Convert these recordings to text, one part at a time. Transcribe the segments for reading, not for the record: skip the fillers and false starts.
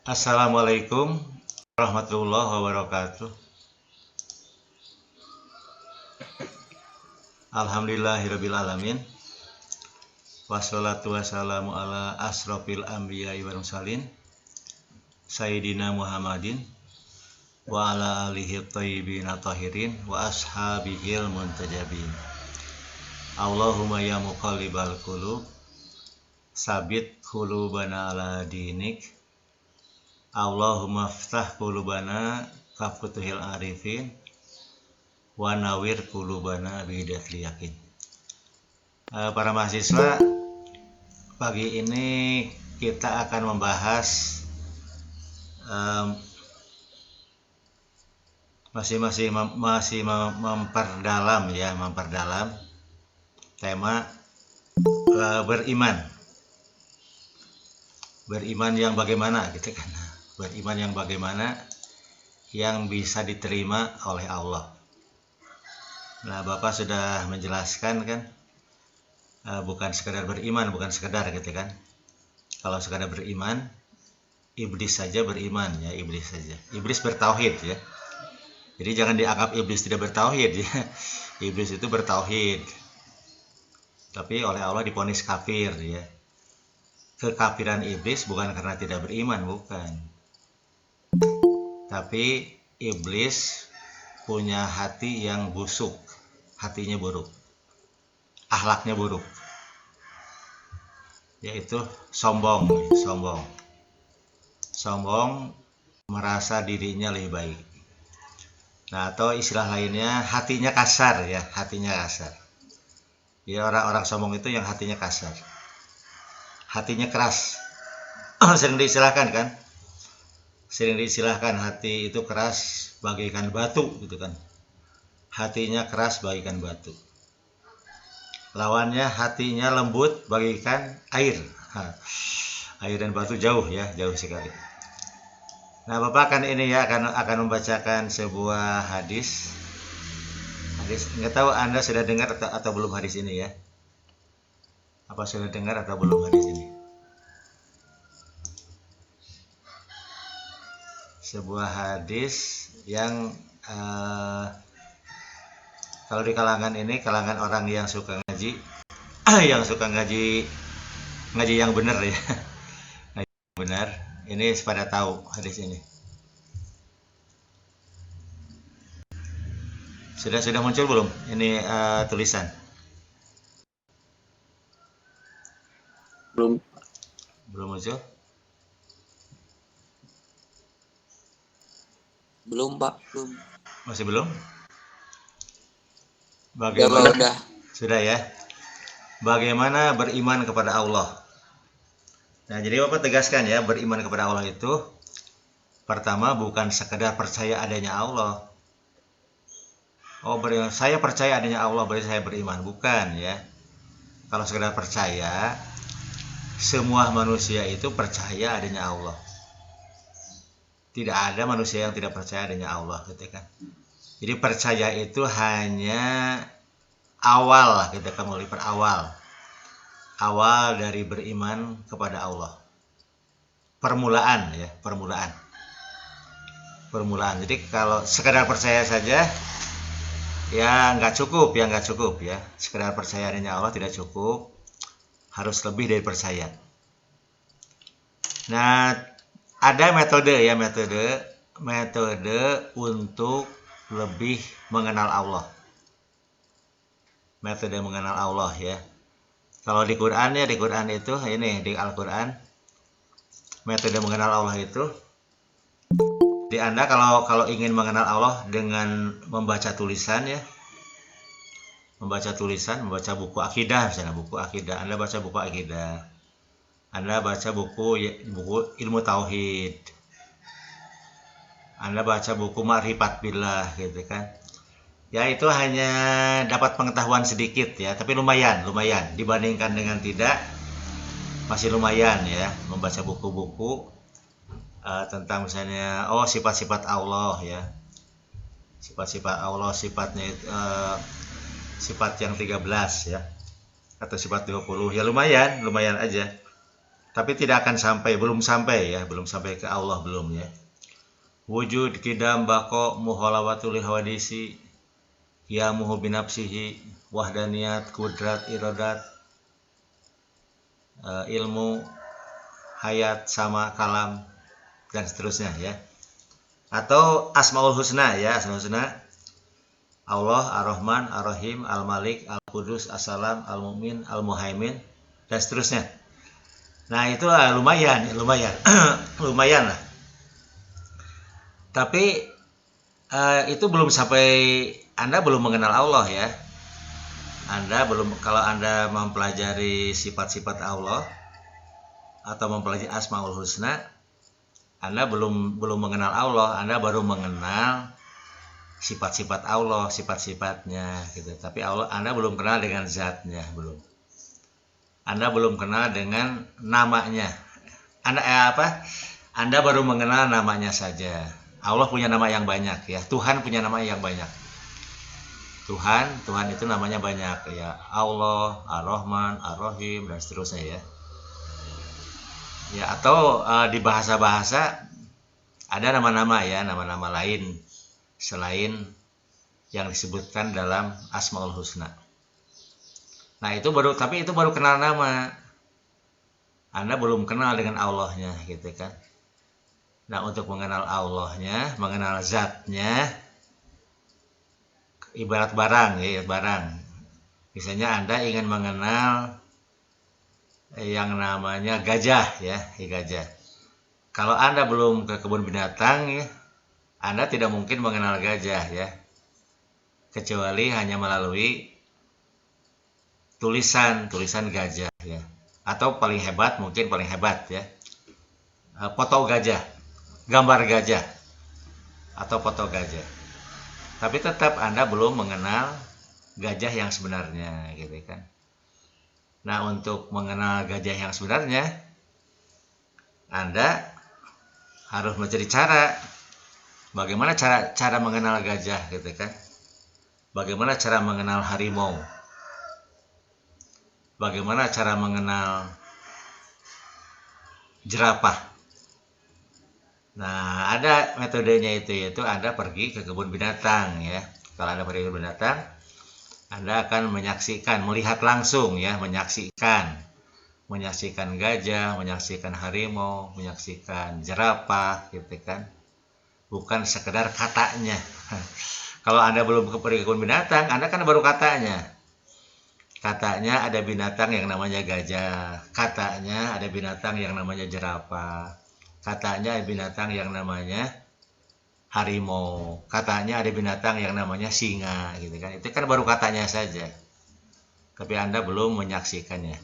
Assalamualaikum warahmatullahi wabarakatuh. Alhamdulillahirabbil alamin. Wassalatu wassalamu ala asrofil anbiya'i wal mursalin Sayyidina Muhammadin wa ala alihi thayyibin tahirin wa ashabihil muntajabin. Allahumma ya muqallibal qulub sabit qulubana ala dinik. Allahumma ftah qulubana kafutuhil arifin wa nawir qulubana bihidayatil yakin. Para mahasiswa, pagi ini kita akan membahas masih memperdalam tema beriman yang bagaimana gitu kan. Beriman yang bagaimana yang bisa diterima oleh Allah. Nah, Bapak sudah menjelaskan kan, bukan sekedar beriman, bukan sekedar gitu kan. Kalau sekedar beriman, iblis saja beriman ya, iblis saja. Iblis bertauhid ya. Jadi jangan dianggap iblis tidak bertauhid ya. Iblis itu bertauhid. Tapi oleh Allah divonis kafir ya. Kekafiran iblis bukan karena tidak beriman, bukan. Tapi iblis punya hati yang busuk, hatinya buruk, akhlaknya buruk, yaitu sombong, merasa dirinya lebih baik. Nah, atau istilah lainnya hatinya kasar ya, hatinya kasar. Ya, orang-orang sombong itu yang hatinya kasar, hatinya keras. Sering diistilahkan kan? Sering diistilahkan hati itu keras bagaikan batu gitu kan. Hatinya keras bagaikan batu. Lawannya hatinya lembut bagaikan air. Air dan batu jauh ya, jauh sekali. Nah, Bapak akan membacakan sebuah hadis. Nggak tahu Anda sudah dengar atau belum hadis ini ya? Apa sudah dengar atau belum hadis ini? Sebuah hadis yang kalau di kalangan orang yang suka ngaji, yang suka ngaji yang benar ya, ngaji yang benar, ini pada tahu hadis ini. Sudah muncul belum? Ini tulisan. Belum muncul? Belum, Pak. Belum. Masih belum? Bagaimana? Udah. Sudah ya. Bagaimana beriman kepada Allah? Nah, jadi Bapak tegaskan ya, beriman kepada Allah itu pertama bukan sekedar percaya adanya Allah. Saya percaya adanya Allah, berarti saya beriman. Bukan ya. Kalau sekedar percaya, semua manusia itu percaya adanya Allah. Tidak ada manusia yang tidak percaya adanya Allah gitu kan. Jadi percaya itu hanya awal gitu kan, awal dari beriman kepada Allah. Permulaan. Jadi kalau sekedar percaya saja ya nggak cukup ya. Sekedar percaya adanya Allah tidak cukup, harus lebih dari percaya. Nah, ada metode untuk lebih mengenal Allah. Metode mengenal Allah ya. Kalau di Quran itu ini di Al-Quran, metode mengenal Allah itu di Anda kalau ingin mengenal Allah dengan membaca tulisan ya. Membaca buku akidah misalnya, Anda baca buku akidah. Anda baca buku ilmu tauhid. Anda baca buku ma'rifat billah gitu kan. Ya, itu hanya dapat pengetahuan sedikit ya, tapi lumayan dibandingkan dengan tidak, masih lumayan ya membaca buku-buku tentang misalnya sifat-sifat Allah ya. Sifat-sifat Allah, sifatnya sifat yang 13 ya, atau sifat 20 ya, lumayan aja. tapi tidak akan sampai, belum sampai ya, belum sampai ke Allah belum ya. Wujud, kidam, bako, muhalawatul hawadisi, ya muhu binafsihi, wahdaniyat, kudrat, iradat, ilmu, hayat, sama, kalam, dan seterusnya ya. Atau Asmaul Husna ya, Asmaul Husna, Allah, Ar-Rahman, Ar-Rahim, Al-Malik, Al-Qudus, As-Salam, Al-Mu'min, Al-Muhaimin, dan seterusnya. Nah itu lumayan lumayan lah. Tapi itu belum sampai, Anda belum mengenal Allah ya. Kalau Anda mempelajari sifat-sifat Allah atau mempelajari Asmaul Husna, Anda belum mengenal Allah, Anda baru mengenal sifat-sifat Allah, sifat-sifatnya gitu. Tapi Anda belum kenal dengan zatnya, belum. Anda belum kenal dengan namanya. Anda baru mengenal namanya saja. Allah punya nama yang banyak ya. Tuhan punya nama yang banyak. Tuhan itu namanya banyak ya. Allah, Ar-Rahman, Ar-Rahim, dan seterusnya ya. Ya, atau di bahasa-bahasa ada nama-nama ya, nama-nama lain selain yang disebutkan dalam Asmaul Husna. Nah itu baru kenal nama. Anda belum kenal dengan Allahnya gitu kan. Nah untuk mengenal Allahnya, mengenal zatnya, ibarat barang ya, barang. Misalnya Anda ingin mengenal yang namanya gajah ya, gajah. Kalau Anda belum ke kebun binatang ya, Anda tidak mungkin mengenal gajah ya. Kecuali hanya melalui tulisan gajah ya, atau paling hebat ya, foto gajah, gambar gajah atau foto gajah. Tapi tetap Anda belum mengenal gajah yang sebenarnya gitu kan. Nah untuk mengenal gajah yang sebenarnya, Anda harus mencari cara. Bagaimana cara mengenal gajah gitu kan. Bagaimana cara mengenal harimau. Bagaimana cara mengenal jerapah. Nah, ada metodenya itu, yaitu Anda pergi ke kebun binatang ya. Kalau Anda pergi ke kebun binatang, Anda akan melihat langsung ya, menyaksikan gajah, menyaksikan harimau, menyaksikan jerapah gitu kan. Bukan sekedar katanya. Kalau Anda belum pergi ke kebun binatang, Anda kan baru katanya. Katanya ada binatang yang namanya gajah, katanya ada binatang yang namanya jerapah, katanya ada binatang yang namanya harimau, katanya ada binatang yang namanya singa gitu kan. Itu kan baru katanya saja. Tapi Anda belum menyaksikannya.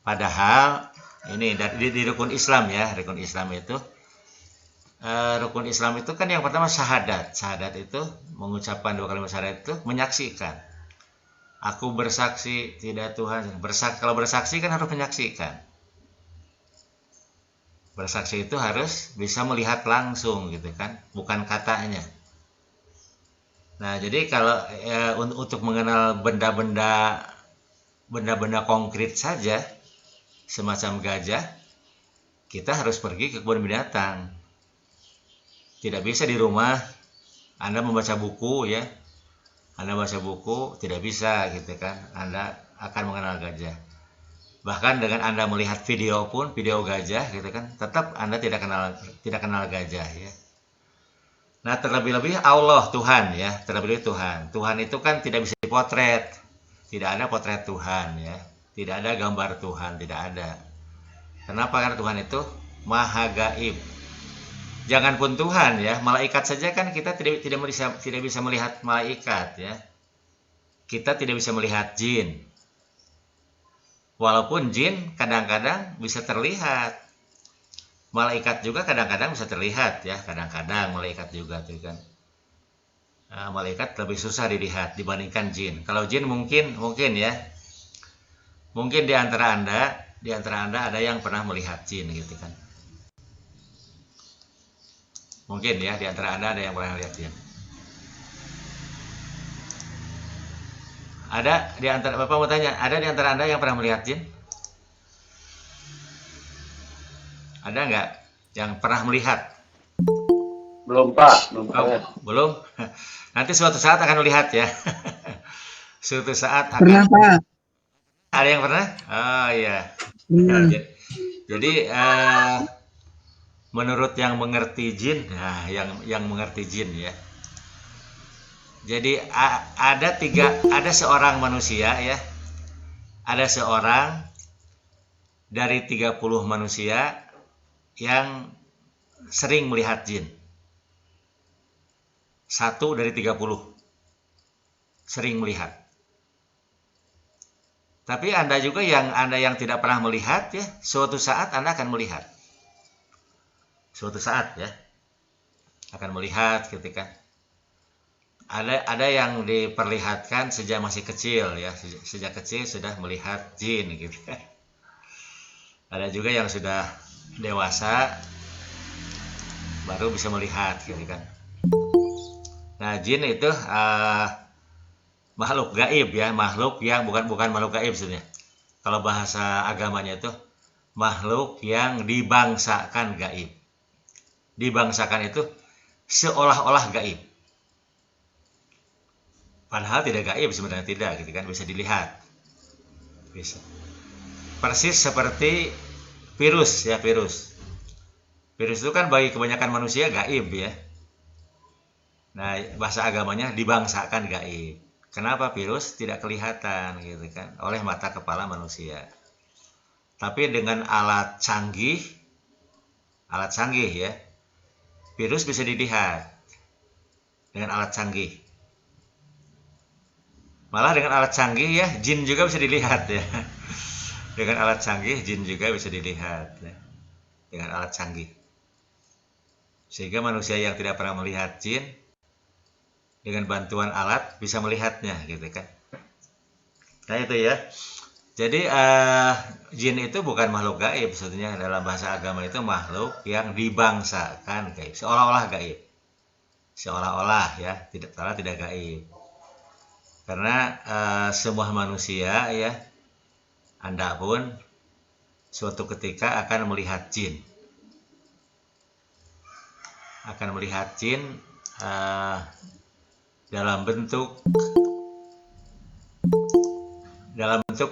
Padahal ini di rukun Islam ya, rukun Islam itu kan yang pertama syahadat. Syahadat itu mengucapkan 2 kalimat syahadat itu menyaksikan. Aku bersaksi tidak Tuhan. Kalau bersaksi kan harus menyaksikan. Bersaksi itu harus bisa melihat langsung gitu kan, bukan katanya. Nah jadi kalau untuk mengenal benda-benda konkret saja, semacam gajah, kita harus pergi ke kebun binatang. Tidak bisa di rumah Anda membaca buku ya. Anda baca buku tidak bisa gitu kan. Anda akan mengenal gajah. Bahkan dengan Anda melihat video gajah gitu kan, tetap Anda tidak kenal gajah ya. Nah, terlebih-lebih Allah Tuhan ya, terlebih Tuhan. Tuhan itu kan tidak bisa dipotret. Tidak ada potret Tuhan ya. Tidak ada gambar Tuhan, tidak ada. Kenapa? Karena Tuhan itu maha gaib. Janganpun Tuhan ya, malaikat saja kan kita tidak bisa melihat malaikat ya. Kita tidak bisa melihat jin. Walaupun jin kadang-kadang bisa terlihat. Malaikat juga kadang-kadang bisa terlihat ya, kadang-kadang malaikat juga tuh kan. Nah, malaikat lebih susah dilihat dibandingkan jin. Kalau jin mungkin ya. Mungkin di antara Anda ada yang pernah melihat jin gitu kan. Mungkin ya, di antara Anda ada yang pernah lihat jin. Ada di antara Bapak mau tanya, ada di antara Anda yang pernah melihat jin? Ada nggak yang pernah melihat? Belum Pak, belum Oh, pernah. belum? Nanti suatu saat akan melihat ya. Suatu saat Pernah, akan Pak. ada yang pernah? Oh iya. Nah, Pernah. jadi menurut yang mengerti jin, nah yang mengerti jin ya. Jadi ada seorang manusia ya. Ada seorang dari 30 manusia yang sering melihat jin. 1 dari 30 sering melihat. Tapi Anda juga Anda yang tidak pernah melihat ya, suatu saat Anda akan melihat. Suatu saat ya akan melihat ketika ada yang diperlihatkan sejak masih kecil ya, sejak kecil sudah melihat jin gitu kan. Ada juga yang sudah dewasa baru bisa melihat gitu kan. Nah, jin itu makhluk gaib ya, makhluk yang bukan makhluk gaib sebenarnya. Kalau bahasa agamanya itu makhluk yang dibangsakan gaib. Dibangsakan itu seolah-olah gaib. Padahal tidak gaib sebenarnya, tidak gitu kan, bisa dilihat. Bisa. Persis seperti virus ya, virus. Virus itu kan bagi kebanyakan manusia gaib ya. Nah, bahasa agamanya dibangsakan gaib. Kenapa virus tidak kelihatan gitu kan oleh mata kepala manusia. Tapi dengan alat canggih ya, virus bisa dilihat dengan alat canggih. Malah dengan alat canggih ya, jin juga bisa dilihat ya. Dengan alat canggih, jin juga bisa dilihat ya. Dengan alat canggih. Sehingga manusia yang tidak pernah melihat jin, dengan bantuan alat bisa melihatnya gitu kan. Nah itu ya. Jadi jin itu bukan makhluk gaib, sebetulnya dalam bahasa agama itu makhluk yang dibangsakan gaib, seolah-olah gaib. Seolah-olah ya, tidak gaib. Karena semua manusia ya, Anda pun suatu ketika akan melihat jin. Akan melihat jin dalam bentuk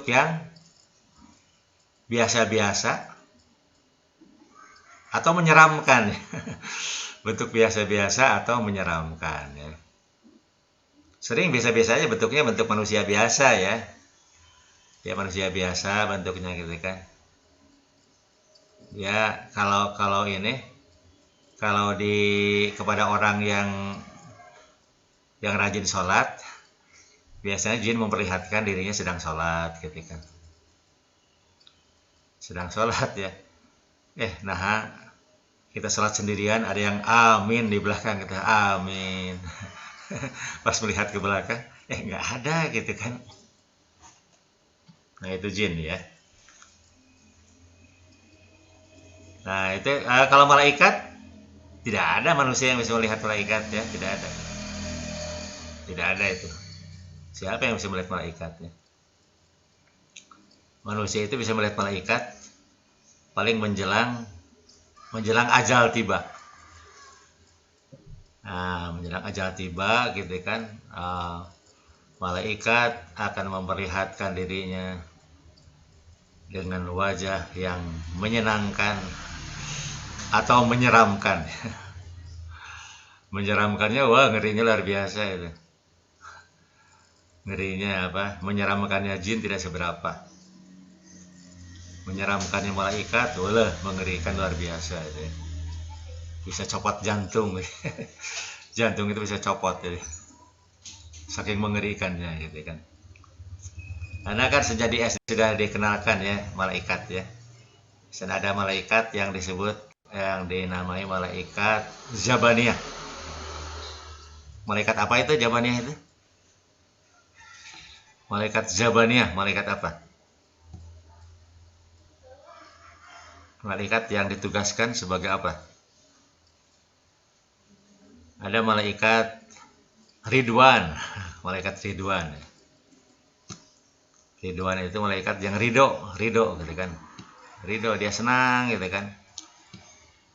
yang biasa-biasa atau menyeramkan. Bentuk biasa-biasa atau menyeramkan ya. Sering biasa-biasa aja bentuknya, bentuk manusia biasa ya. Ya manusia biasa bentuknya gitu kan. Ya kalau kepada orang yang rajin sholat, biasanya jin memperlihatkan dirinya sedang sholat gitu kan. Sedang sholat ya. Nah kita sholat sendirian, ada yang amin di belakang kita, amin. Pas melihat ke belakang, nggak ada gitu kan. Nah itu jin ya. Nah itu kalau malaikat, tidak ada manusia yang bisa melihat malaikat ya, tidak ada. Tidak ada itu. Siapa yang bisa melihat malaikat ya? Manusia itu bisa melihat malaikat paling menjelang ajal tiba. Nah, menjelang ajal tiba gitu kan, malaikat akan memperlihatkan dirinya dengan wajah yang menyenangkan atau menyeramkan. Menyeramkannya, wah ngerinya luar biasa itu. Ngerinya apa? Menyeramkannya jin tidak seberapa. Menyeramkannya malaikat, wah mengerikan luar biasa itu. Bisa copot jantung. Jantung itu bisa copot ya. Saking mengerikannya gitu kan. Karena kan sejak di SD sudah dikenalkan ya malaikat ya. Sudah ada malaikat yang dinamai malaikat Zabaniyah. Malaikat apa itu Zabaniyah itu? Malaikat Zabaniyah, malaikat apa? Malaikat yang ditugaskan sebagai apa? Ada malaikat Ridwan, malaikat Ridwan. Ridwan itu malaikat yang ridho gitu kan. Ridho, dia senang gitu kan.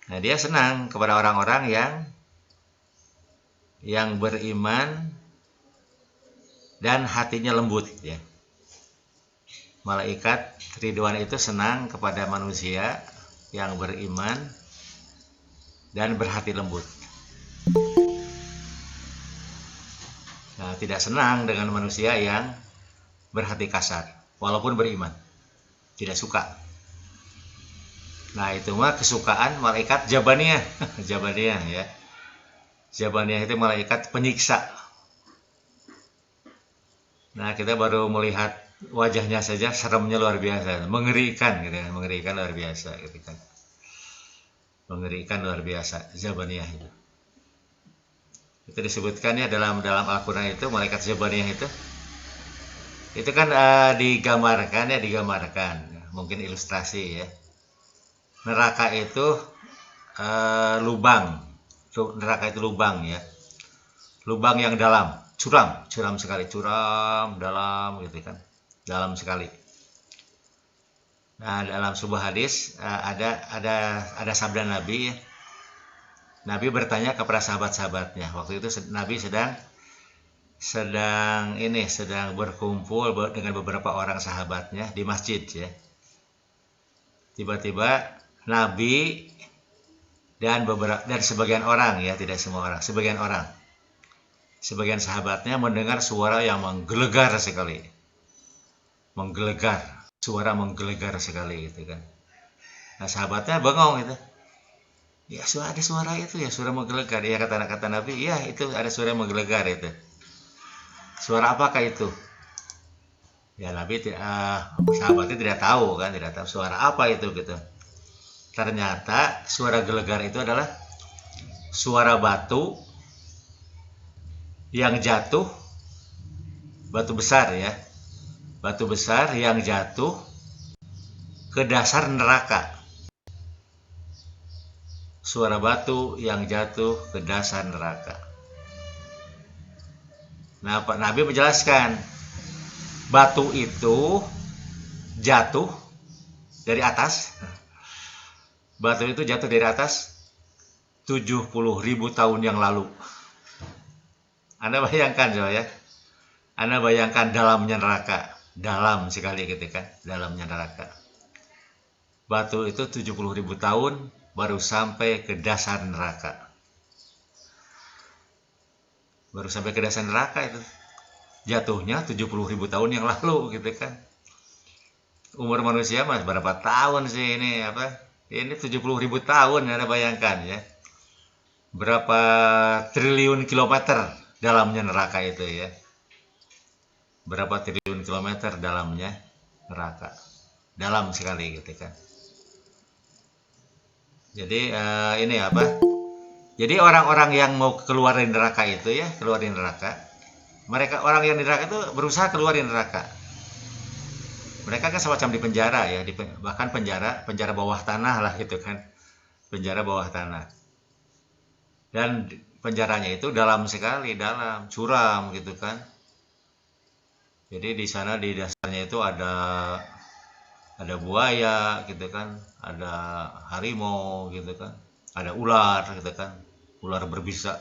Nah, dia senang kepada orang-orang yang beriman dan hatinya lembut ya. Malaikat Ridwan itu senang kepada manusia yang beriman dan berhati lembut. Nah, tidak senang dengan manusia yang berhati kasar walaupun beriman. Tidak suka. Nah, itu mah kesukaan malaikat Jabaniyah. Jabaniyah ya. Jabaniyah itu malaikat penyiksa. Nah, kita baru melihat wajahnya saja seremnya luar biasa, mengerikan gitu kan, mengerikan luar biasa gitu kan. Mengerikan luar biasa Jabaniyah itu. Itu disebutkan ya dalam Al-Qur'an itu malaikat Jabaniyah itu kan digambarkan. Mungkin ilustrasi ya. Neraka itu lubang. Neraka itu lubang ya. Lubang yang dalam, curam sekali, curam dalam gitu kan. Dalam sekali. Nah, dalam sebuah hadis ada sabda Nabi ya. Nabi bertanya kepada sahabat-sahabatnya. Waktu itu Nabi sedang berkumpul dengan beberapa orang sahabatnya di masjid ya. Tiba-tiba Nabi dan sebagian orang ya, tidak semua orang, sebagian sahabatnya mendengar suara yang menggelegar sekali, suara menggelegar sekali gitu kan. Nah, sahabatnya bengong gitu, ya ada suara itu ya, suara menggelegar ya, kata Nabi, ya itu ada suara menggelegar itu. Suara apakah itu? Ya Nabi sahabatnya tidak tahu suara apa itu gitu. Ternyata suara gelegar itu adalah suara batu yang jatuh, batu besar ya, batu besar yang jatuh ke dasar neraka. Suara batu yang jatuh ke dasar neraka. Nah, Pak Nabi menjelaskan, batu itu jatuh dari atas. Batu itu jatuh dari atas 70.000 tahun yang lalu. Anda bayangkan ya. Anda bayangkan dalamnya neraka. Dalam sekali gitu kan. Dalamnya neraka. Batu itu 70.000 tahun baru sampai ke dasar neraka. Baru sampai ke dasar neraka itu. Jatuhnya 70.000 tahun yang lalu gitu kan. Umur manusia mas berapa tahun sih ini apa? Ini 70.000 tahun, Anda bayangkan ya. Berapa triliun kilometer dalamnya neraka itu ya. Berapa triliun kilometer dalamnya neraka. Dalam sekali gitu kan. Jadi ini apa? Jadi orang-orang yang mau keluar dari neraka itu ya, keluar dari neraka. Orang yang di neraka itu berusaha keluar dari neraka. Mereka kan semacam di penjara ya, bahkan penjara bawah tanah lah gitu kan, penjara bawah tanah. Dan penjaranya itu dalam sekali, dalam curam gitu kan. Jadi di sana di dasarnya itu ada buaya gitu kan, ada harimau gitu kan, ada ular gitu kan, ular berbisa.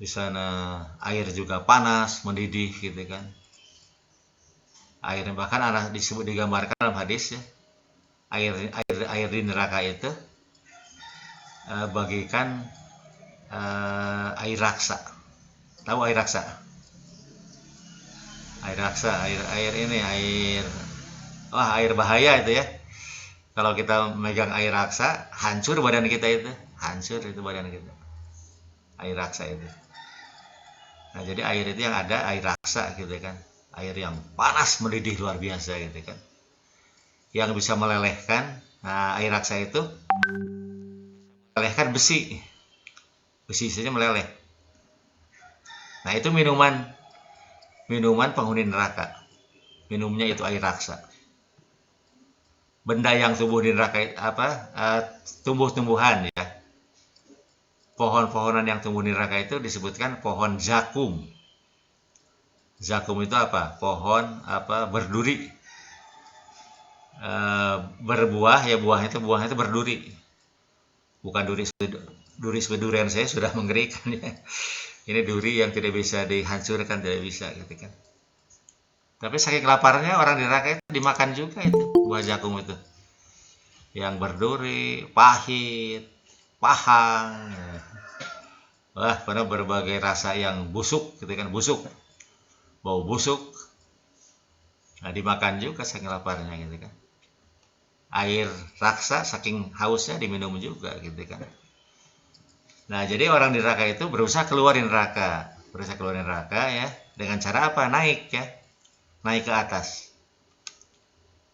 Di sana air juga panas, mendidih gitu kan. Airnya bahkan digambarkan dalam hadis ya, air di neraka itu bagikan air raksa. Tahu air raksa? Air bahaya itu ya. Kalau kita megang air raksa, hancur badan kita itu, badan kita. Air raksa itu. Nah, jadi air itu yang ada air raksa gitu kan. Air yang panas mendidih luar biasa gitu kan, yang bisa melelehkan. Nah, air raksa itu melelehkan besi saja meleleh. Nah, itu minuman penghuni neraka, minumnya itu air raksa. Benda yang tumbuh di neraka tumbuh-tumbuhan ya, pohon-pohonan yang tumbuh di neraka itu disebutkan pohon zakum. Zakum itu apa? Pohon berduri. berbuah ya, buahnya itu berduri, bukan duri seperti durian saya sudah mengerikan ya. Ini duri yang tidak bisa dihancurkan, tidak bisa gitu kan. Tapi saking laparnya orang di neraka itu dimakan juga itu buah jagung itu, yang berduri, pahit, pahang ya. Wah, penuh berbagai rasa yang busuk gitu kan, busuk, bau busuk. Nah, dimakan juga saking laparnya gitu kan. Air raksa saking hausnya diminum juga gitu kan. Nah, jadi orang di neraka itu berusaha keluarin neraka ya, dengan cara apa? Naik ya, naik ke atas.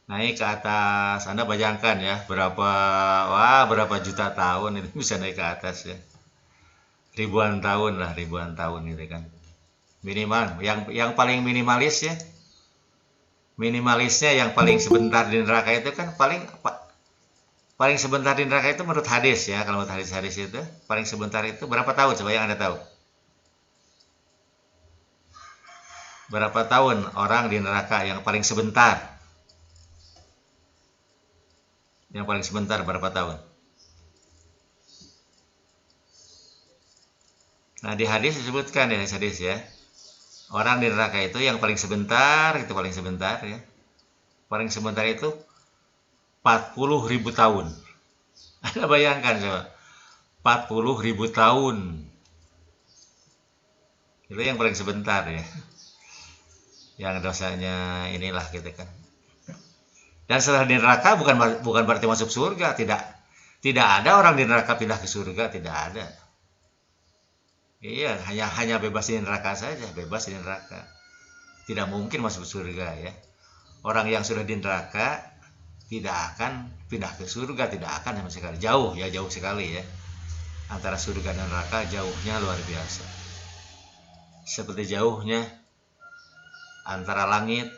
Naik ke atas, Anda bayangkan ya, berapa juta tahun itu bisa naik ke atas ya. Ribuan tahun gitu kan. Minimal, yang paling minimalis ya, minimalisnya yang paling sebentar di neraka itu kan paling sebentar di neraka itu menurut hadis ya, kalau menurut hadis itu paling sebentar itu berapa tahun, coba yang Anda tahu? Berapa tahun orang di neraka yang paling sebentar? Yang paling sebentar berapa tahun? Nah, di hadis disebutkan ya, hadis ya, orang di neraka itu yang paling sebentar ya, paling sebentar itu 40.000 tahun. Anda bayangkan coba, 40.000 tahun. Itu yang paling sebentar ya. Yang dosanya inilah gitu kan. Dan setelah di neraka bukan berarti masuk surga, tidak ada orang di neraka pindah ke surga, tidak ada. Iya, hanya bebas di neraka saja, bebas di neraka. Tidak mungkin masuk surga ya. Orang yang sudah di neraka tidak akan pindah ke surga, tidak akan sama sekali. Jauh sekali ya. Antara surga dan neraka jauhnya luar biasa. Seperti jauhnya antara langit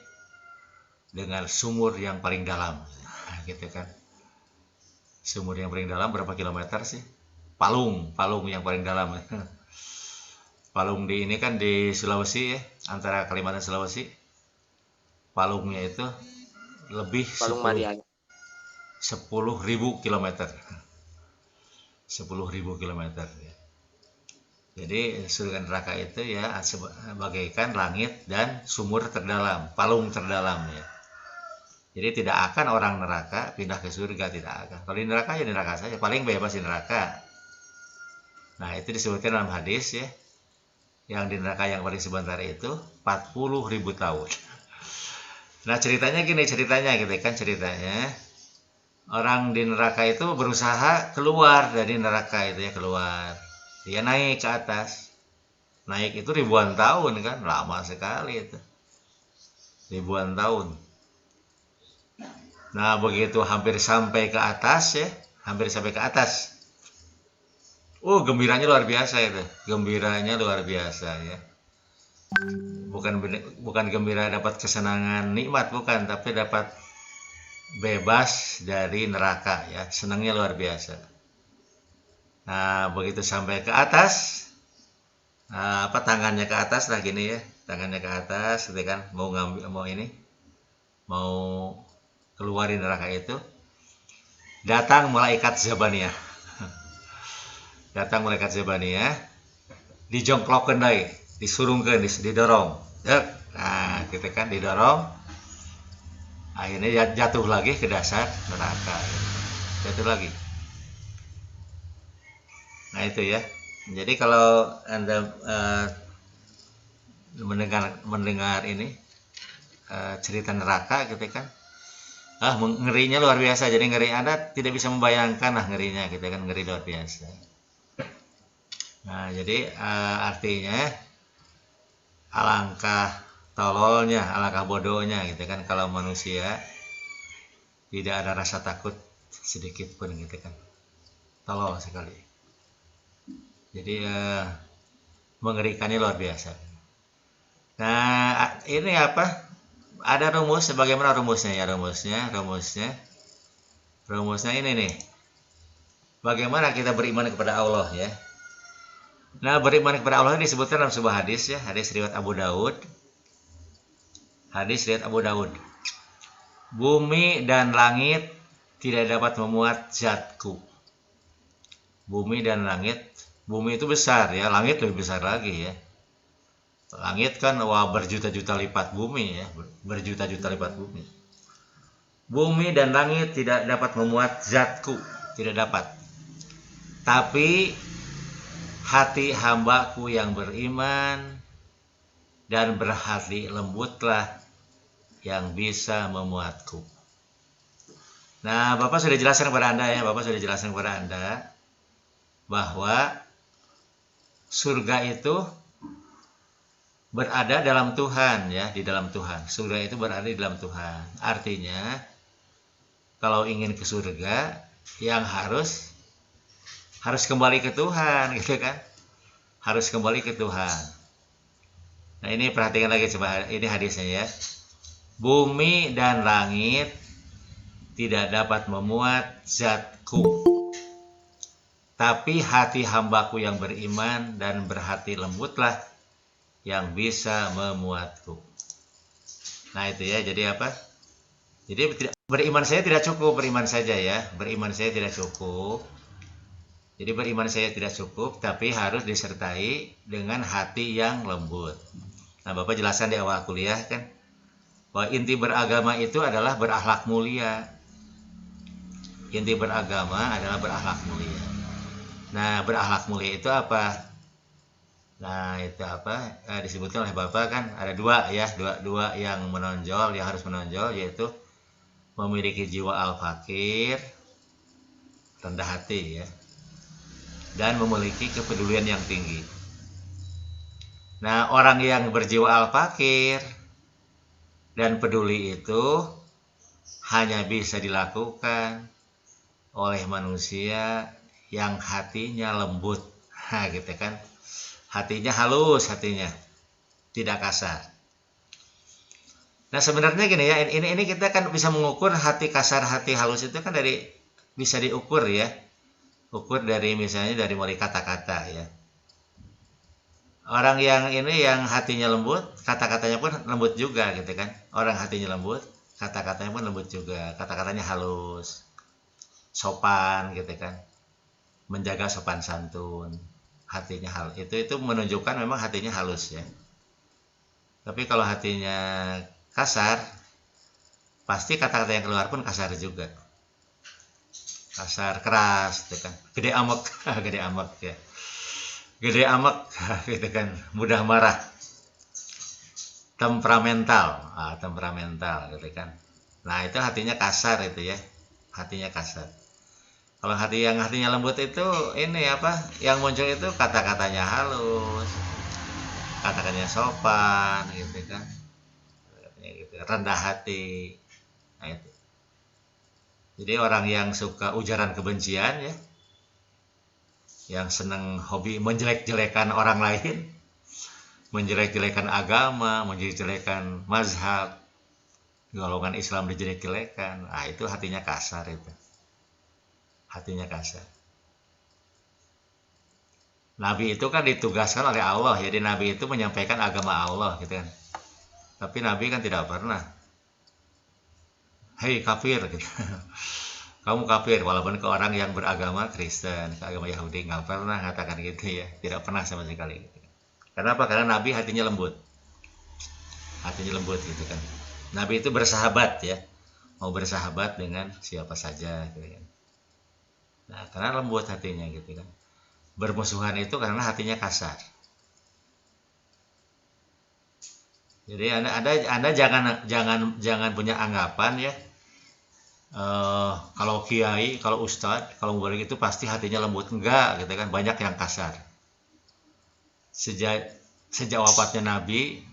dengan sumur yang paling dalam. Nah, gitu kan. Sumur yang paling dalam berapa kilometer sih? Palung yang paling dalam. Palung di ini kan di Sulawesi ya, antara Kalimantan Sulawesi. Palungnya itu lebih Palung Mariana. 10.000 kilometer. 10.000 kilometer ya. Jadi surga neraka itu ya bagaikan langit dan sumur terdalam, palung terdalam ya. Jadi tidak akan orang neraka pindah ke surga, tidak akan. Kalau di neraka ya di neraka saja, paling bebas di neraka. Nah, itu disebutkan dalam hadis ya. Yang di neraka yang paling sebentar itu 40.000 tahun. Nah, ceritanya gini, gitu kan ceritanya. Orang di neraka itu berusaha keluar dari neraka itu ya, keluar. Dia naik ke atas. Naik itu ribuan tahun kan, lama sekali itu. Ribuan tahun. Nah, begitu hampir sampai ke atas ya, gembiranya luar biasa itu. Gembiranya luar biasa ya. Bukan gembira dapat kesenangan nikmat, bukan, tapi dapat bebas dari neraka ya. Senangnya luar biasa. Nah, begitu sampai ke atas, tangannya ke atas lah gini ya, tangannya ke atas, gitu kan, mau keluarin neraka itu, datang malaikat Zabaniyah, dijongklokeun deui, disurungkeun, didorong, nah, gitu kan, didorong, akhirnya jatuh lagi ke dasar neraka, jatuh lagi. Nah, itu ya. Jadi kalau Anda mendengar ini cerita neraka gitu kan, ngerinya luar biasa. Jadi ngeri, Anda tidak bisa membayangkan lah ngerinya gitu kan, ngeri luar biasa. Nah, jadi artinya alangkah tololnya, alangkah bodohnya gitu kan kalau manusia tidak ada rasa takut sedikit pun gitu kan. Tolol sekali. Jadi mengerikannya luar biasa. Nah, ini apa? Ada rumus, bagaimana rumusnya ya? Rumusnya ini nih. Bagaimana kita beriman kepada Allah ya? Nah, beriman kepada Allah disebutkan dalam sebuah hadis ya, hadis riwayat Abu Daud. Bumi dan langit tidak dapat memuat zatku. Bumi dan langit, bumi itu besar ya, langit lebih besar lagi ya. Langit kan wah berjuta-juta lipat bumi ya, berjuta-juta lipat bumi. Bumi dan langit tidak dapat memuat zatku, tidak dapat. Tapi hati hambaku yang beriman dan berhati lembutlah yang bisa memuatku. Nah, Bapak sudah jelaskan kepada Anda ya, Bapak sudah jelaskan kepada Anda bahwa surga itu berada dalam Tuhan ya, di dalam Tuhan. Surga itu berada di dalam Tuhan. Artinya kalau ingin ke surga yang harus kembali ke Tuhan gitu kan. Harus kembali ke Tuhan. Nah, ini perhatikan lagi coba, ini hadisnya ya. Bumi dan langit tidak dapat memuat zatku, tapi hati hambaku yang beriman dan berhati lembutlah yang bisa memuatku. Nah itu ya, jadi apa? Jadi beriman saya tidak cukup, beriman saja ya. Beriman saya tidak cukup. Jadi beriman saya tidak cukup, tapi harus disertai dengan hati yang lembut. Nah, Bapak jelaskan di awal kuliah kan, bahwa inti beragama itu adalah berakhlak mulia. Inti beragama adalah berakhlak mulia. Nah, berakhlak mulia itu apa? Nah, itu apa? Disebutkan oleh Bapak kan ada dua ya, dua yang menonjol, yang harus menonjol, yaitu memiliki jiwa al-fakir, rendah hati ya, dan memiliki kepedulian yang tinggi. Nah, orang yang berjiwa al-fakir dan peduli itu hanya bisa dilakukan oleh manusia yang hatinya lembut. Nah, gitu kan. Hatinya halus, hatinya tidak kasar. Nah, sebenarnya gini ya, ini kita kan bisa mengukur hati kasar, hati halus itu kan bisa diukur ya. Ukur dari misalnya dari mulai kata-kata ya. Orang yang ini yang hatinya lembut, kata-katanya pun lembut juga gitu kan. Orang hatinya lembut, kata-katanya pun lembut juga. Kata-katanya halus, sopan gitu kan. Menjaga sopan santun, hatinya halus. Itu menunjukkan memang hatinya halus ya. Tapi kalau hatinya kasar, pasti kata-kata yang keluar pun kasar juga. Kasar, keras gitu kan. Gede amek, gede amek ya. Gede amek gitu kan, mudah marah, temperamental gitu kan. Nah, itu hatinya kasar itu ya, hatinya kasar. Kalau yang hatinya lembut itu ini apa, yang muncul itu kata-katanya halus, kata-katanya sopan gitu kan, gitu, rendah hati. Nah, itu. Jadi orang yang suka ujaran kebencian ya, yang senang hobi menjelek-jelekan orang lain, menjelek-jelekan agama, menjelek-jelekan mazhab, golongan Islam dijelek-jelekan, nah itu hatinya kasar itu. Hatinya kasar. Nabi itu kan ditugaskan oleh Allah, jadi Nabi itu menyampaikan agama Allah gitu kan. Tapi Nabi kan tidak pernah, hei kafir gitu. Kamu kafir, walaupun ke orang yang beragama Kristen, ke agama Yahudi, nggak pernah mengatakan gitu ya, tidak pernah sama sekali. Gitu. Kenapa? Karena Nabi hatinya lembut, gitu kan. Nabi itu bersahabat ya, mau bersahabat dengan siapa saja, gitu kan. Nah, karena lembut hatinya gitu kan. Bermusuhan itu karena hatinya kasar. Jadi anda jangan punya anggapan ya. Kalau kiai, kalau ustadz, kalau mubarik itu pasti hatinya lembut, enggak gitu kan, banyak yang kasar. Sejak wafatnya Nabi,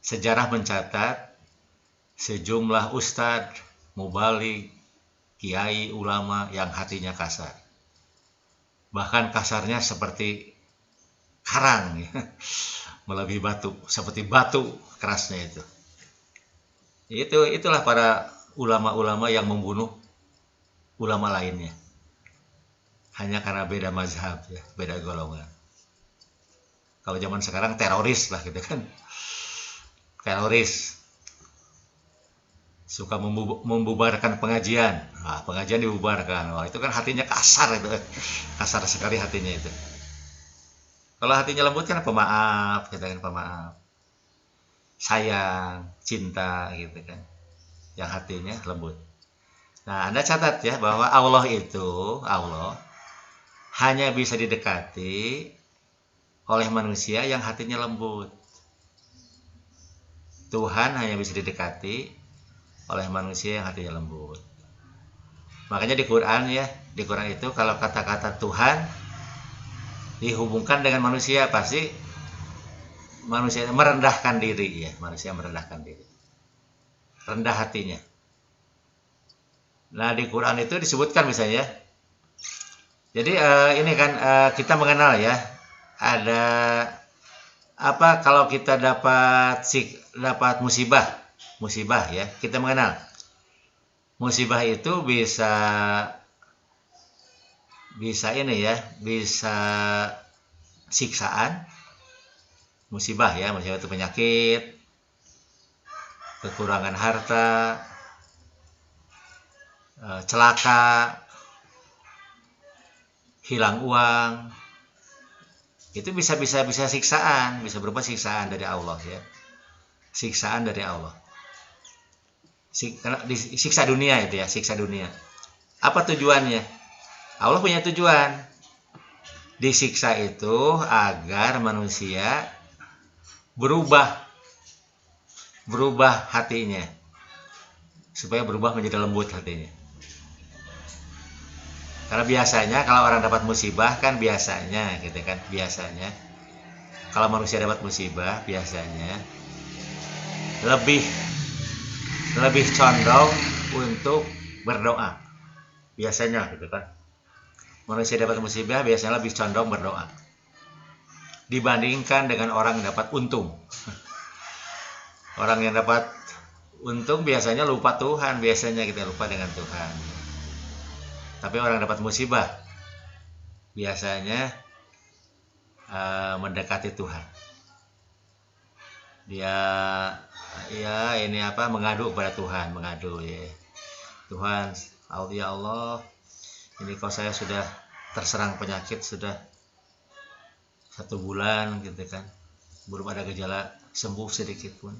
sejarah mencatat sejumlah ustadz, mubalik, kiai, ulama yang hatinya kasar. Bahkan kasarnya seperti karang ya. Melebihi batu, seperti batu kerasnya itu. Itulah para ulama-ulama yang membunuh ulama lainnya hanya karena beda mazhab ya, beda golongan. Kalau zaman sekarang teroris lah gitu kan, teroris suka membubarkan pengajian. Nah, pengajian dibubarkan. Wah, itu kan hatinya kasar itu. Kasar sekali hatinya itu. Kalau hatinya lembut kan pemaaf, kita kan pemaaf. Sayang, cinta gitu kan. Yang hatinya lembut. Nah, Anda catat ya bahwa Allah hanya bisa didekati oleh manusia yang hatinya lembut. Tuhan hanya bisa didekati oleh manusia yang hatinya lembut. Makanya di Quran itu kalau kata-kata Tuhan dihubungkan dengan manusia, pasti manusia merendahkan diri ya, manusia merendahkan diri. Rendah hatinya. Nah, di Quran itu disebutkan misalnya. Jadi ini kan kita mengenal ya, ada apa kalau kita dapat musibah ya, kita mengenal musibah itu bisa ini ya, bisa siksaan. Musibah itu penyakit, kekurangan harta, celaka, hilang uang. Itu bisa siksaan, bisa berupa siksaan dari Allah ya. Siksaan dari Allah. Siksa dunia itu ya, siksa dunia. Apa tujuannya? Allah punya tujuan. Disiksa itu agar manusia berubah hatinya, supaya berubah menjadi lembut hatinya. Karena biasanya kalau orang dapat musibah kan biasanya kalau manusia dapat musibah biasanya lebih condong untuk berdoa. Biasanya gitu kan. Manusia dapat musibah biasanya lebih condong berdoa dibandingkan dengan orang yang dapat untung. Orang yang dapat untung biasanya lupa Tuhan, biasanya kita lupa dengan Tuhan. Tapi orang dapat musibah biasanya mendekati Tuhan. Dia mengadu kepada Tuhan, ya. Tuhan, ya Allah, ini kok saya sudah terserang penyakit sudah 1 bulan gitu kan, belum ada gejala sembuh sedikit pun.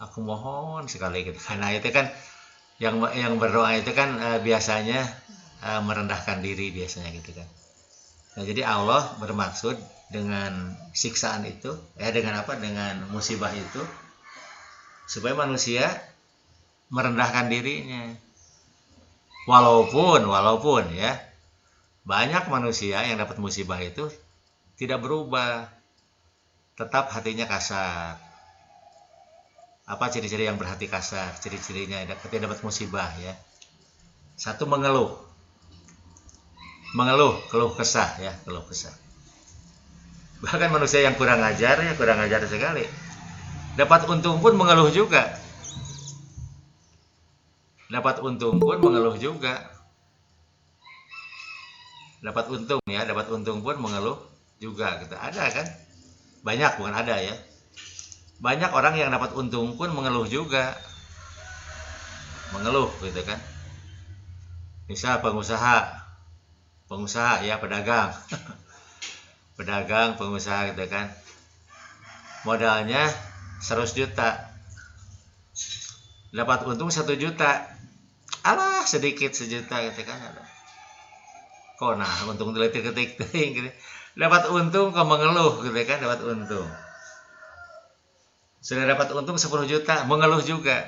Aku mohon sekali gitu. Karena itu kan yang berdoa itu kan biasanya merendahkan diri biasanya gitu kan. Nah, jadi Allah bermaksud dengan siksaan itu dengan musibah itu supaya manusia merendahkan dirinya. Walaupun ya banyak manusia yang dapat musibah itu tidak berubah, tetap hatinya kasar. Apa ciri-ciri yang berhati kasar? Ciri-cirinya ketika dapat musibah ya. 1, mengeluh, keluh kesah. Bahkan manusia yang kurang ajar sekali. Dapat untung pun mengeluh juga. Dapat untung pun mengeluh juga. Gitu. Ada kan? Banyak, bukan ada ya. Banyak orang yang dapat untung pun mengeluh juga. Gitu kan. Misal pengusaha ya, pedagang. Pengusaha gitu kan. Modalnya 100 juta. Dapat untung 1 juta. Alah, sedikit 1 juta gitu kan. Kok untung dilitik-litik gitu. Dapat untung kok mengeluh gitu kan, dapat untung. Sudah dapat untung 10 juta, mengeluh juga.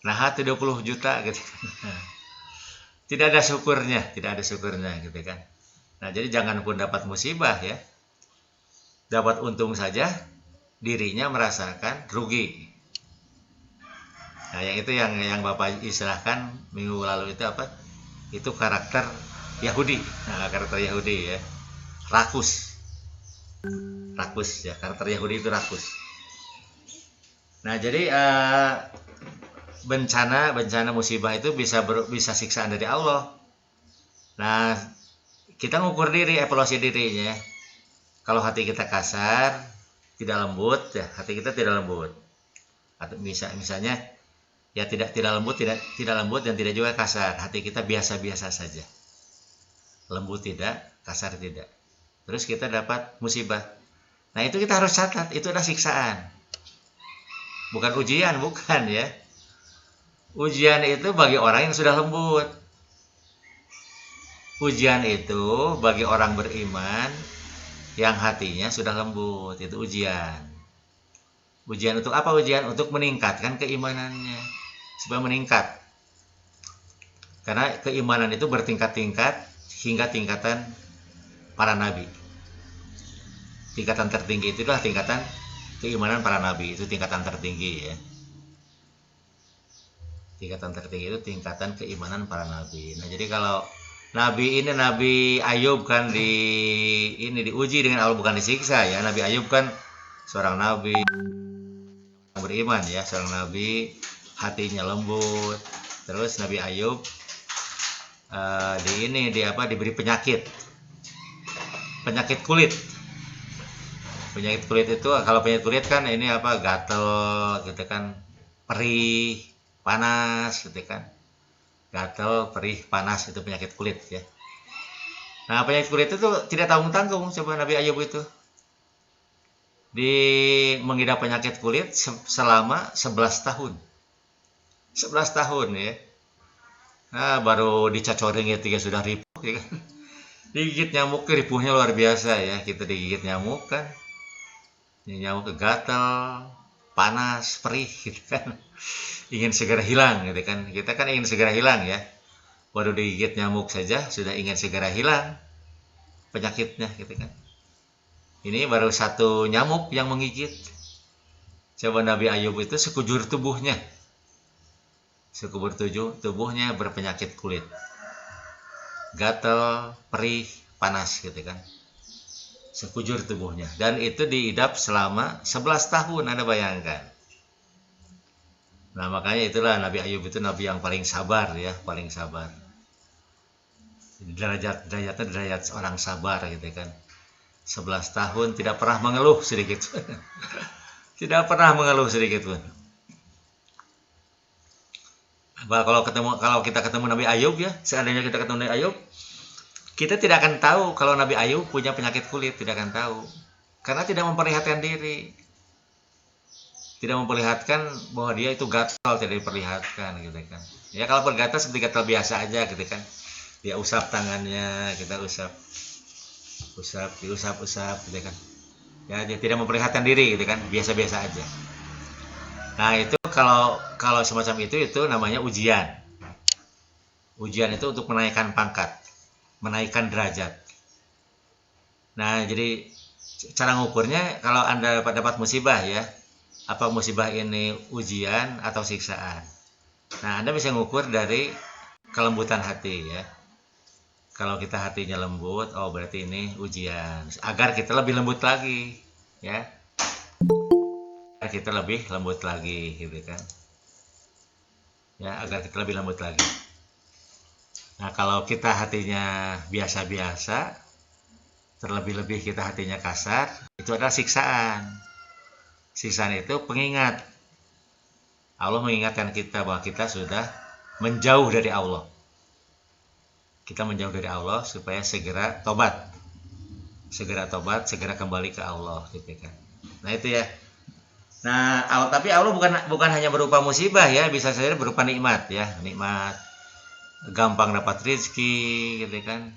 Nah, 20 juta gitu kan. Tidak ada syukurnya gitu kan. Nah, jadi jangan pun dapat musibah ya. Dapat untung saja dirinya merasakan rugi. Nah, yang itu yang Bapak istilahkan minggu lalu itu apa? Itu karakter Yahudi. Nah, karakter Yahudi ya. Rakus ya, karakter Yahudi itu rakus. Nah, jadi bencana musibah itu bisa siksaan dari Allah. Nah, kita ngukur diri, evaluasi dirinya. Kalau hati kita kasar, tidak lembut ya, hati kita tidak lembut. Atau misalnya Ya tidak lembut, tidak lembut dan tidak juga kasar. Hati kita biasa-biasa saja. Lembut tidak, kasar tidak. Terus kita dapat musibah. Nah, itu kita harus catat, itu adalah siksaan. Bukan ujian, bukan ya. Ujian itu bagi orang yang sudah lembut. Ujian itu bagi orang beriman yang hatinya sudah lembut, itu ujian. Ujian untuk apa ujian? Untuk meningkatkan keimanannya. Supaya meningkat. Karena keimanan itu bertingkat-tingkat hingga tingkatan para nabi. Tingkatan tertinggi itu adalah tingkatan keimanan para nabi. Itu tingkatan tertinggi ya. Tingkatan tertinggi itu tingkatan keimanan para nabi. Nah, jadi kalau Nabi Ayub kan diuji dengan Allah, bukan disiksa ya. Nabi Ayub kan seorang nabi yang beriman ya, seorang nabi hatinya lembut. Terus Nabi Ayub diberi penyakit kulit. Penyakit kulit itu, kalau penyakit kulit kan ini gatel gitu kan, perih, panas gitu kan. Gatel, perih, panas, itu penyakit kulit ya. Nah, penyakit kulit itu tidak tanggung-tanggung. Coba Nabi Ayub itu mengidap penyakit kulit selama 11 tahun. 11 tahun ya. Nah, baru dicacoring ya sudah ripuh ya kan. Digigit nyamuk, ripuhnya luar biasa ya. Kita digigit nyamuk kan. Nyamuk gatel, panas, perih gitu kan. Ingin segera hilang gitu kan. Kita kan ingin segera hilang ya. Baru digigit nyamuk saja sudah ingin segera hilang penyakitnya gitu kan. Ini baru satu nyamuk yang menggigit. Coba Nabi Ayub itu sekujur tubuhnya berpenyakit kulit. Gatel, perih, panas gitu kan. Sekujur tubuhnya. Dan itu diidap selama 11 tahun, Anda bayangkan. Nah, makanya itulah Nabi Ayub itu nabi yang paling sabar ya, paling sabar. Derajatnya derajat orang sabar gitu kan. 11 tahun tidak pernah mengeluh sedikit pun. Tidak pernah mengeluh sedikit pun. Kalau kita ketemu Nabi Ayub ya, seandainya kita ketemu Nabi Ayub, kita tidak akan tahu kalau Nabi Ayub punya penyakit kulit, tidak akan tahu. Karena tidak memperlihatkan diri. Tidak memperlihatkan bahwa dia itu gatal, tidak diperlihatkan gitu kan. Ya kalau bergatal seperti gatal biasa aja gitu kan. Dia usap tangannya, kita diusap gitu kan. Ya, dia tidak memperlihatkan diri gitu kan, biasa-biasa aja. Nah, itu kalau semacam itu namanya ujian. Ujian itu untuk menaikkan pangkat, menaikkan derajat. Nah, jadi cara ngukurnya kalau Anda dapat musibah ya, apa musibah ini ujian atau siksaan. Nah, Anda bisa ngukur dari kelembutan hati ya. Kalau kita hatinya lembut, oh berarti ini ujian. Agar kita lebih lembut lagi ya. Agar kita lebih lembut lagi gitu kan. Ya, agar kita lebih lembut lagi. Nah, kalau kita hatinya biasa-biasa, terlebih-lebih kita hatinya kasar, itu adalah siksaan. Siksaan itu pengingat. Allah mengingatkan kita bahwa kita sudah menjauh dari Allah. Kita menjauh dari Allah supaya segera tobat. Segera tobat, segera kembali ke Allah gitu kan. Nah, itu ya. Nah, tapi Allah bukan hanya berupa musibah ya, bisa saja berupa nikmat ya, nikmat. Gampang dapat rezeki gitu kan.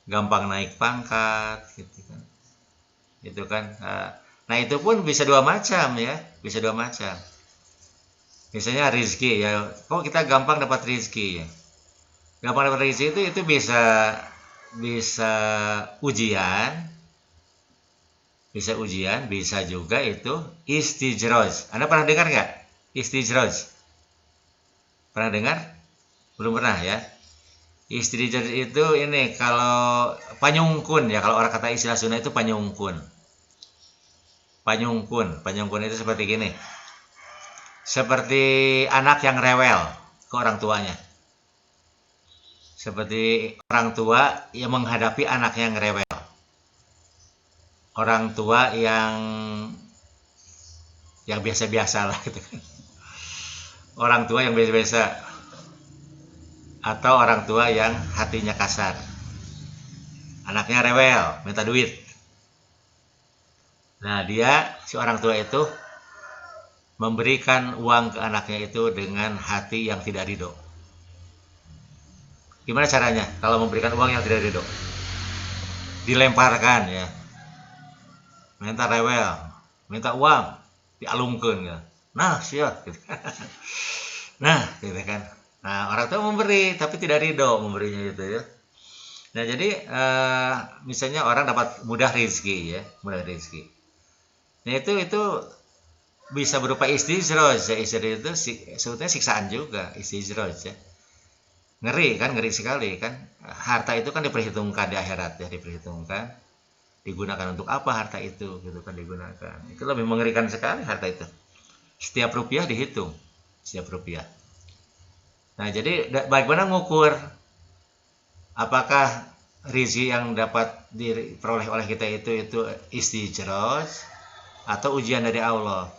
Gampang naik pangkat gitu kan. Itu kan. Nah, itu pun bisa dua macam ya, bisa dua macam. Misalnya rezeki ya, kok kita gampang dapat rezeki ya. Gampang dapat rezeki itu bisa ujian, bisa juga itu istijroj. Anda pernah dengar nggak istijroj? Pernah dengar? Belum pernah ya. Istijroj itu ini kalau panyungkun ya, kalau orang kata istilah Sunda itu panyungkun. Panyungkun itu seperti gini. Seperti anak yang rewel ke orang tuanya. Seperti orang tua yang menghadapi anak yang rewel. Orang tua yang biasa-biasa lah gitu kan. orang tua yang biasa-biasa atau orang tua yang hatinya kasar. Anaknya rewel, minta duit. Nah, si orang tua itu memberikan uang ke anaknya itu dengan hati yang tidak ridho. Gimana caranya kalau memberikan uang yang tidak ridho? Dilemparkan ya. Minta rewel, minta uang, dialungkeun ya. Nah, siap gitu. Nah, gitu kan. Nah, orang tua memberi tapi tidak ridho memberinya itu ya. Nah, jadi misalnya orang dapat mudah rezeki ya, mudah rezeki. Nah, itu bisa berupa istijroj ya. Istijroj itu sebetulnya siksaan juga, istijroj ya. Ngeri sekali kan. Harta itu kan diperhitungkan di akhirat ya, diperhitungkan. Digunakan untuk apa harta itu gitu kan digunakan. Itu lebih mengerikan sekali harta itu. Setiap rupiah dihitung, setiap rupiah. Nah, jadi bagaimana mengukur apakah rezeki yang dapat diperoleh oleh kita itu istijroj atau ujian dari Allah.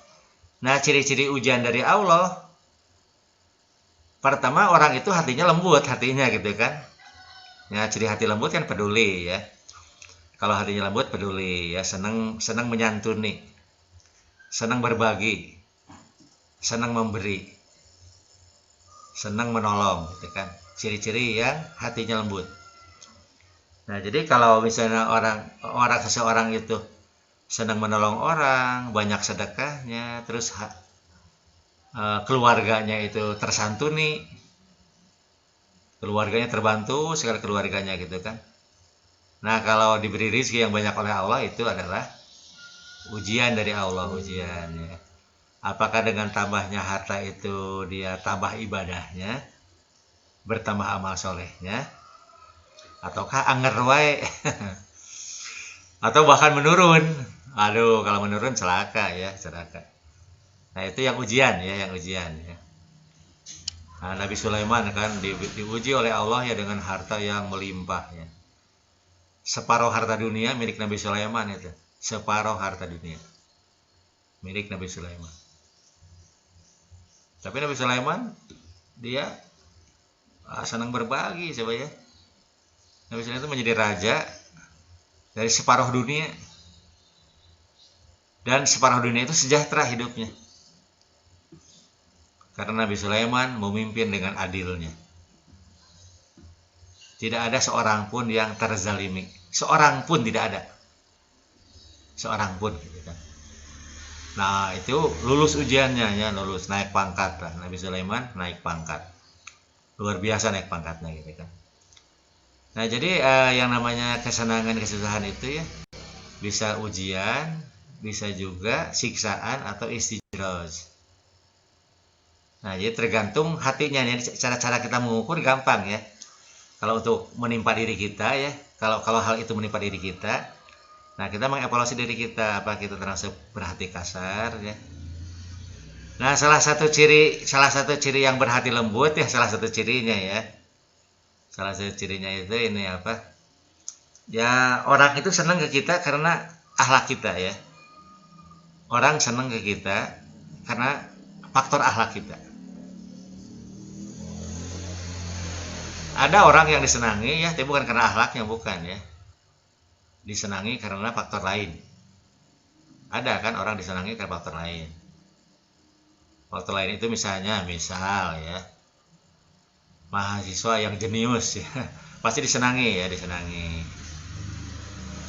Nah, ciri-ciri ujian dari Allah, pertama orang itu hatinya lembut, hatinya gitu kan. Ya, ciri hati lembut kan peduli ya. Kalau hatinya lembut peduli ya, senang menyantuni, senang berbagi, senang memberi, senang menolong gitu kan. Ciri-ciri yang hatinya lembut. Nah, jadi kalau misalnya seseorang itu senang menolong orang, banyak sedekahnya, terus keluarganya itu tersantuni, keluarganya terbantu, segala keluarganya gitu kan. Nah, kalau diberi rezeki yang banyak oleh Allah itu adalah ujian dari Allah, ujian ya. Apakah dengan tambahnya harta itu dia tambah ibadahnya, bertambah amal solehnya, ataukah anger wae atau bahkan menurun. Aduh, kalau menurun celaka ya, celaka. Nah, itu yang ujian ya, Nah, Nabi Sulaiman kan diuji oleh Allah ya dengan harta yang melimpah ya. Separuh harta dunia milik Nabi Sulaiman itu. Separuh harta dunia milik Nabi Sulaiman. Tapi Nabi Sulaiman dia senang berbagi coba ya. Nabi Sulaiman itu menjadi raja dari separuh dunia. Dan separuh dunia itu sejahtera hidupnya. Karena Nabi Sulaiman memimpin dengan adilnya. Tidak ada seorang pun yang terzalimi. Seorang pun tidak ada. Seorang pun gitu kan. Nah, itu lulus ujiannya ya, lulus naik pangkat lah. Nabi Sulaiman naik pangkat. Luar biasa naik pangkatnya gitu kan. Nah, jadi yang namanya kesenangan, kesusahan itu ya bisa ujian, bisa juga siksaan atau istijroj. Nah, jadi tergantung hatinya nih. Cara-cara kita mengukur gampang ya. Kalau untuk menimpa diri kita ya, kalau hal itu menimpa diri kita, nah kita mengevaluasi diri kita, apa kita termasuk berhati kasar ya. Nah, salah satu ciri yang berhati lembut ya, salah satu cirinya ya. Salah satu cirinya itu ini apa? Ya, orang itu senang ke kita karena akhlak kita ya. Orang senang ke kita karena faktor akhlak kita. Ada orang yang disenangi ya, tapi bukan karena akhlaknya, bukan ya. Disenangi karena faktor lain. Ada kan orang disenangi karena faktor lain. Faktor lain itu misal ya, mahasiswa yang jenius ya, pasti disenangi ya, disenangi.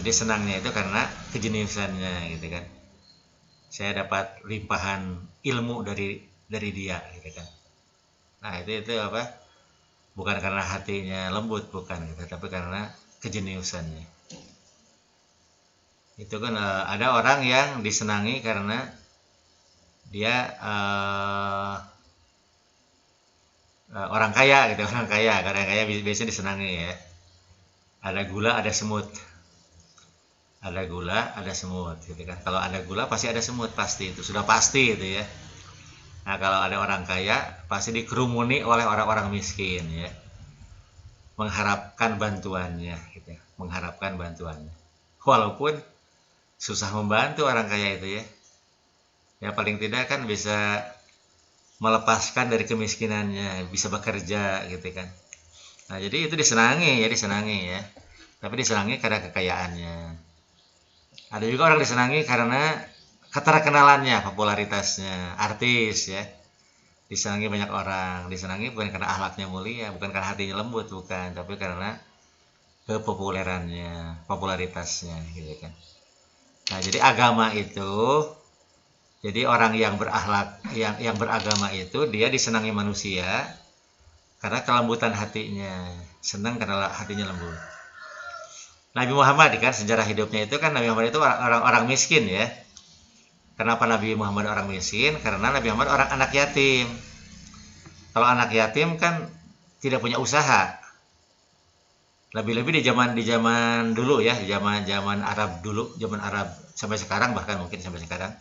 Jadi senangnya itu karena kejeniusannya gitu kan. Saya dapat limpahan ilmu dari dia gitu kan. Nah, itu apa? Bukan karena hatinya lembut, bukan gitu, tapi karena kejeniusannya. Itu kan ada orang yang disenangi karena dia orang kaya gitu, orang kaya biasanya disenangi ya. Ada gula, ada semut. Ada gula, ada semut gitu kan. Kalau ada gula pasti ada semut, pasti itu sudah pasti itu ya. Nah, kalau ada orang kaya pasti dikerumuni oleh orang-orang miskin ya. Mengharapkan bantuannya gitu ya. Mengharapkan bantuannya. Walaupun susah membantu orang kaya itu ya. Ya paling tidak kan bisa melepaskan dari kemiskinannya, bisa bekerja gitu kan. Nah, jadi itu disenangi ya. Tapi disenangi karena kekayaannya. Ada juga orang disenangi karena keterkenalannya, popularitasnya, artis ya. Disenangi banyak orang, disenangi bukan karena akhlaknya mulia, bukan karena hatinya lembut, bukan, tapi karena kepopulerannya, popularitasnya gitu kan. Nah, jadi agama itu, jadi orang yang berakhlak, yang beragama itu dia disenangi manusia karena kelembutan hatinya, senang karena hatinya lembut. Nabi Muhammad kan sejarah hidupnya itu kan Nabi Muhammad itu orang miskin ya. Kenapa Nabi Muhammad orang miskin? Karena Nabi Muhammad orang anak yatim. Kalau anak yatim kan tidak punya usaha. Lebih-lebih di zaman dulu ya, di zaman Arab dulu, zaman Arab sampai sekarang, bahkan mungkin sampai sekarang.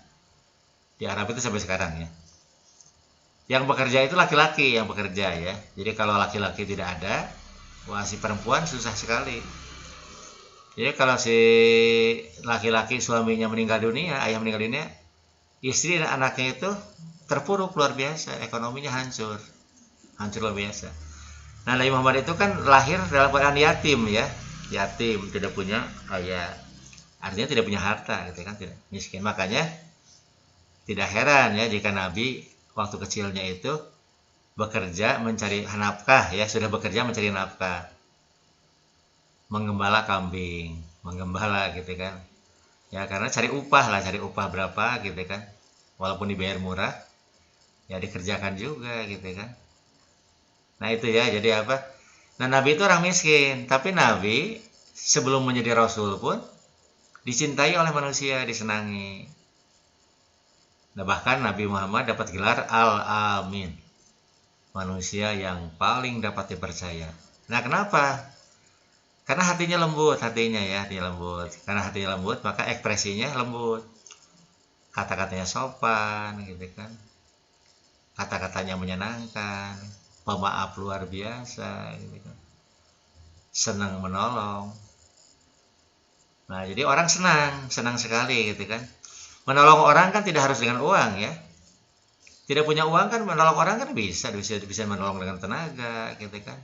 Di Arab itu sampai sekarang ya. Yang bekerja itu laki-laki yang bekerja ya. Jadi kalau laki-laki tidak ada, wah si perempuan susah sekali. Jadi kalau si laki-laki suaminya meninggal dunia, ayah meninggal dunia, istri dan anaknya itu terpuruk luar biasa, ekonominya hancur luar biasa. Nah, Nabi Muhammad itu kan lahir dalam keadaan yatim ya, yatim, tidak punya ayah, artinya tidak punya harta gitu kan, tidak miskin. Makanya tidak heran ya jika Nabi waktu kecilnya itu bekerja mencari nafkah ya, sudah bekerja mencari nafkah, menggembala kambing, menggembala gitu kan. Ya karena cari upah berapa gitu kan. Walaupun dibayar murah, ya dikerjakan juga gitu kan. Nah itu ya, jadi apa? Nah Nabi itu orang miskin, tapi Nabi sebelum menjadi Rasul pun dicintai oleh manusia, disenangi. Nah bahkan Nabi Muhammad dapat gelar Al-Amin, manusia yang paling dapat dipercaya. Nah kenapa? Karena hatinya lembut, Karena hatinya lembut, maka ekspresinya lembut. Kata-katanya sopan, gitu kan. Kata-katanya menyenangkan, pemaaf luar biasa, gitu kan. Senang menolong. Nah, jadi orang senang sekali, gitu kan. Menolong orang kan tidak harus dengan uang ya. Tidak punya uang kan menolong orang kan bisa menolong dengan tenaga, gitu kan.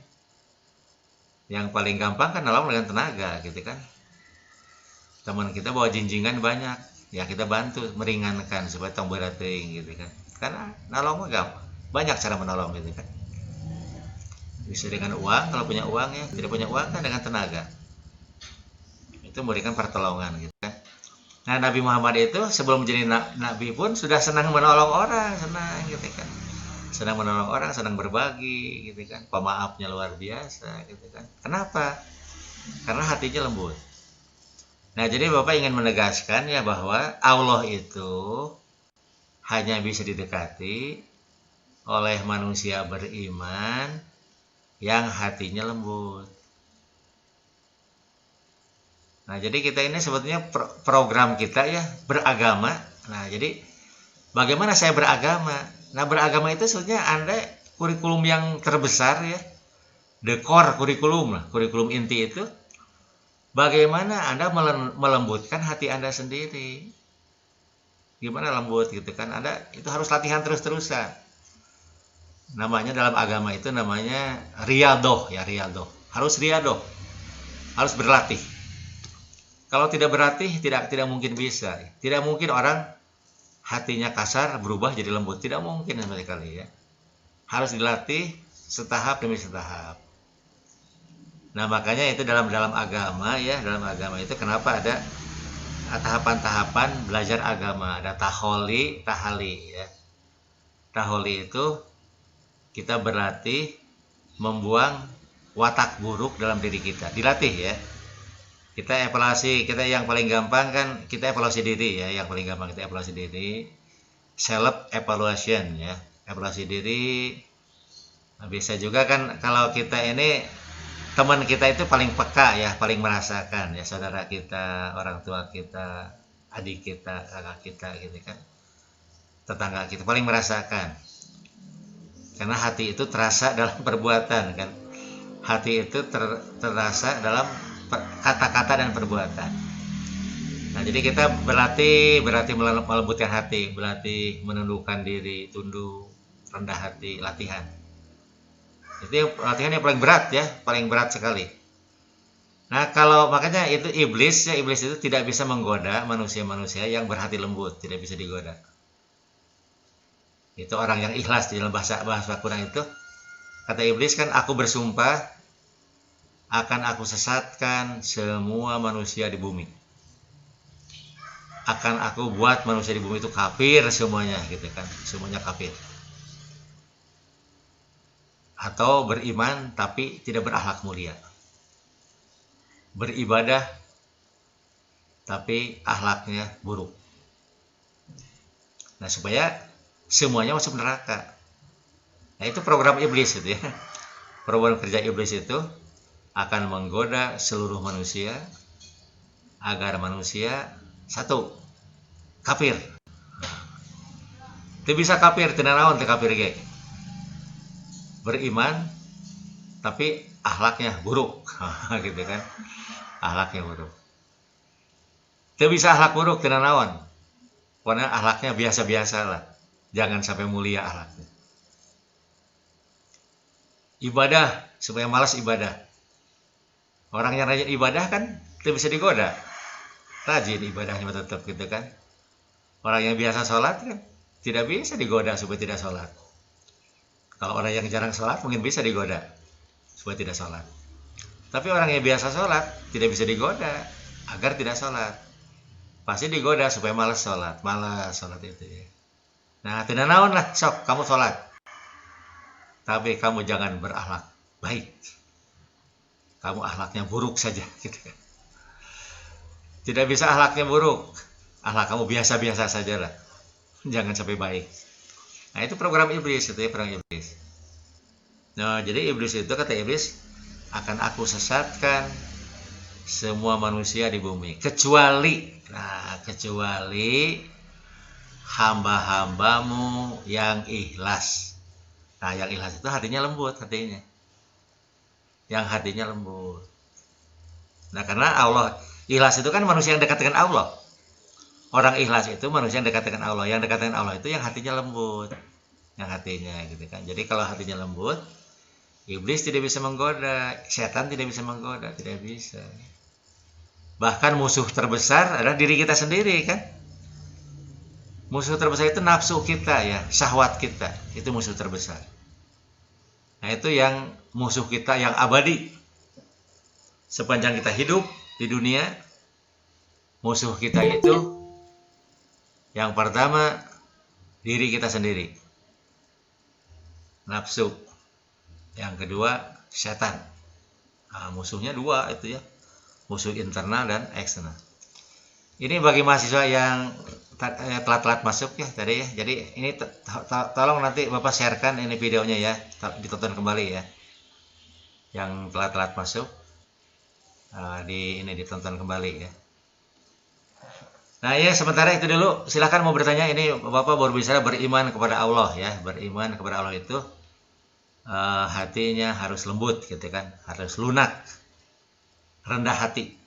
Yang paling gampang kan nolong dengan tenaga gitu kan. Teman kita bawa jinjingan banyak, ya kita bantu meringankan supaya tong berating gitu kan. Karena nolong mah gampang, banyak cara menolong gitu kan. Bisa dengan uang, kalau punya uang ya, tidak punya uang kan dengan tenaga. Itu memberikan pertolongan gitu kan. Nah Nabi Muhammad itu sebelum menjadi Nabi pun sudah senang menolong orang, senang gitu kan. Senang menolong orang, senang berbagi gitu kan. Pemaafnya luar biasa gitu kan. Kenapa? Karena hatinya lembut. Nah, jadi Bapak ingin menegaskan ya bahwa Allah itu hanya bisa didekati oleh manusia beriman yang hatinya lembut. Nah, jadi kita ini sebetulnya program kita ya beragama. Nah, jadi bagaimana saya beragama? Nah, beragama itu sebetulnya Anda kurikulum yang terbesar ya. The core kurikulum lah, kurikulum inti itu bagaimana Anda melembutkan hati Anda sendiri. Gimana lembut gitu kan? Anda itu harus latihan terus-terusan. Namanya dalam agama itu namanya riyadoh ya, riyadoh. Harus riyadoh. Harus berlatih. Kalau tidak berlatih tidak mungkin bisa. Tidak mungkin orang hatinya kasar berubah jadi lembut, tidak mungkin sama sekali ya. Harus dilatih setahap demi setahap. Nah makanya itu dalam agama ya, dalam agama itu kenapa ada tahapan-tahapan belajar agama, ada taholi, tahali ya. Taholi itu kita berlatih membuang watak buruk dalam diri kita, dilatih ya. Kita evaluasi, kita yang paling gampang kan kita evaluasi diri ya, yang paling gampang kita evaluasi diri, self evaluation ya, evaluasi diri. Nah, bisa juga kan kalau kita ini teman kita itu paling peka ya, paling merasakan ya, saudara kita, orang tua kita, adik kita, kakak kita gitu kan, tetangga kita paling merasakan. Karena hati itu terasa dalam perbuatan kan, hati itu terasa dalam kata-kata dan perbuatan. Nah, jadi kita berlatih melembutkan hati, berlatih menundukkan diri, tunduk, rendah hati, latihan. Itu latihan yang paling berat ya, paling berat sekali. Nah, kalau makanya itu iblis ya, iblis itu tidak bisa menggoda manusia-manusia yang berhati lembut, tidak bisa digoda. Itu orang yang ikhlas di dalam bahasa Quran itu. Kata iblis kan, aku bersumpah akan aku sesatkan semua manusia di bumi. Akan aku buat manusia di bumi itu kafir semuanya gitu kan, semuanya kafir. Atau beriman tapi tidak berakhlak mulia. Beribadah tapi akhlaknya buruk. Nah, supaya semuanya masuk neraka. Nah, itu program iblis itu ya. Program kerja iblis itu akan menggoda seluruh manusia agar manusia satu, kafir. Itu bisa kafir, tidak naon teh kafir ge. Beriman tapi akhlaknya buruk. Gitu kan. Akhlaknya buruk. Itu bisa akhlak buruk, tidak naon. Pokoknya akhlaknya biasa-biasa lah. Jangan sampai mulia akhlaknya. Ibadah, supaya malas ibadah. Orang yang rajin ibadah kan tidak bisa digoda. Rajin ibadahnya tetap gitu kan. Orang yang biasa sholat kan tidak bisa digoda supaya tidak sholat. Kalau orang yang jarang sholat mungkin bisa digoda supaya tidak sholat. Tapi orang yang biasa sholat tidak bisa digoda agar tidak sholat. Pasti digoda supaya malas sholat itu ya. Nah, tidak naon lah, sok kamu sholat. Tapi kamu jangan berakhlak baik. Kamu akhlaknya buruk saja gitu. Tidak bisa akhlaknya buruk. Akhlak kamu biasa-biasa saja lah. Jangan sampai baik. Nah, itu program iblis itu ya, program iblis. Nah, jadi iblis itu, kata iblis, akan aku sesatkan semua manusia di bumi kecuali hamba-hambamu yang ikhlas. Nah, yang ikhlas itu hatinya lembut, yang hatinya lembut. Nah, karena Allah, ikhlas itu kan manusia yang dekat dengan Allah. Orang ikhlas itu manusia yang dekat dengan Allah. Yang dekat dengan Allah itu yang hatinya lembut, yang hatinya gitu kan. Jadi kalau hatinya lembut, iblis tidak bisa menggoda, setan tidak bisa menggoda, tidak bisa. Bahkan musuh terbesar adalah diri kita sendiri kan. Musuh terbesar itu nafsu kita ya, syahwat kita. Itu musuh terbesar. Nah, itu yang musuh kita yang abadi. Sepanjang kita hidup di dunia, musuh kita itu yang pertama diri kita sendiri. Nafsu. Yang kedua setan. Nah, musuhnya dua itu ya. Musuh internal dan eksternal. Ini bagi mahasiswa yang telat-telat masuk ya tadi ya. Jadi ini tolong nanti Bapak sharekan ini videonya ya, ditonton kembali ya. Yang telat-telat masuk ditonton kembali ya. Nah ya, sementara itu dulu. Silakan mau bertanya. Ini Bapak baru bicara beriman kepada Allah ya. Beriman kepada Allah itu hatinya harus lembut gitu kan, harus lunak, rendah hati.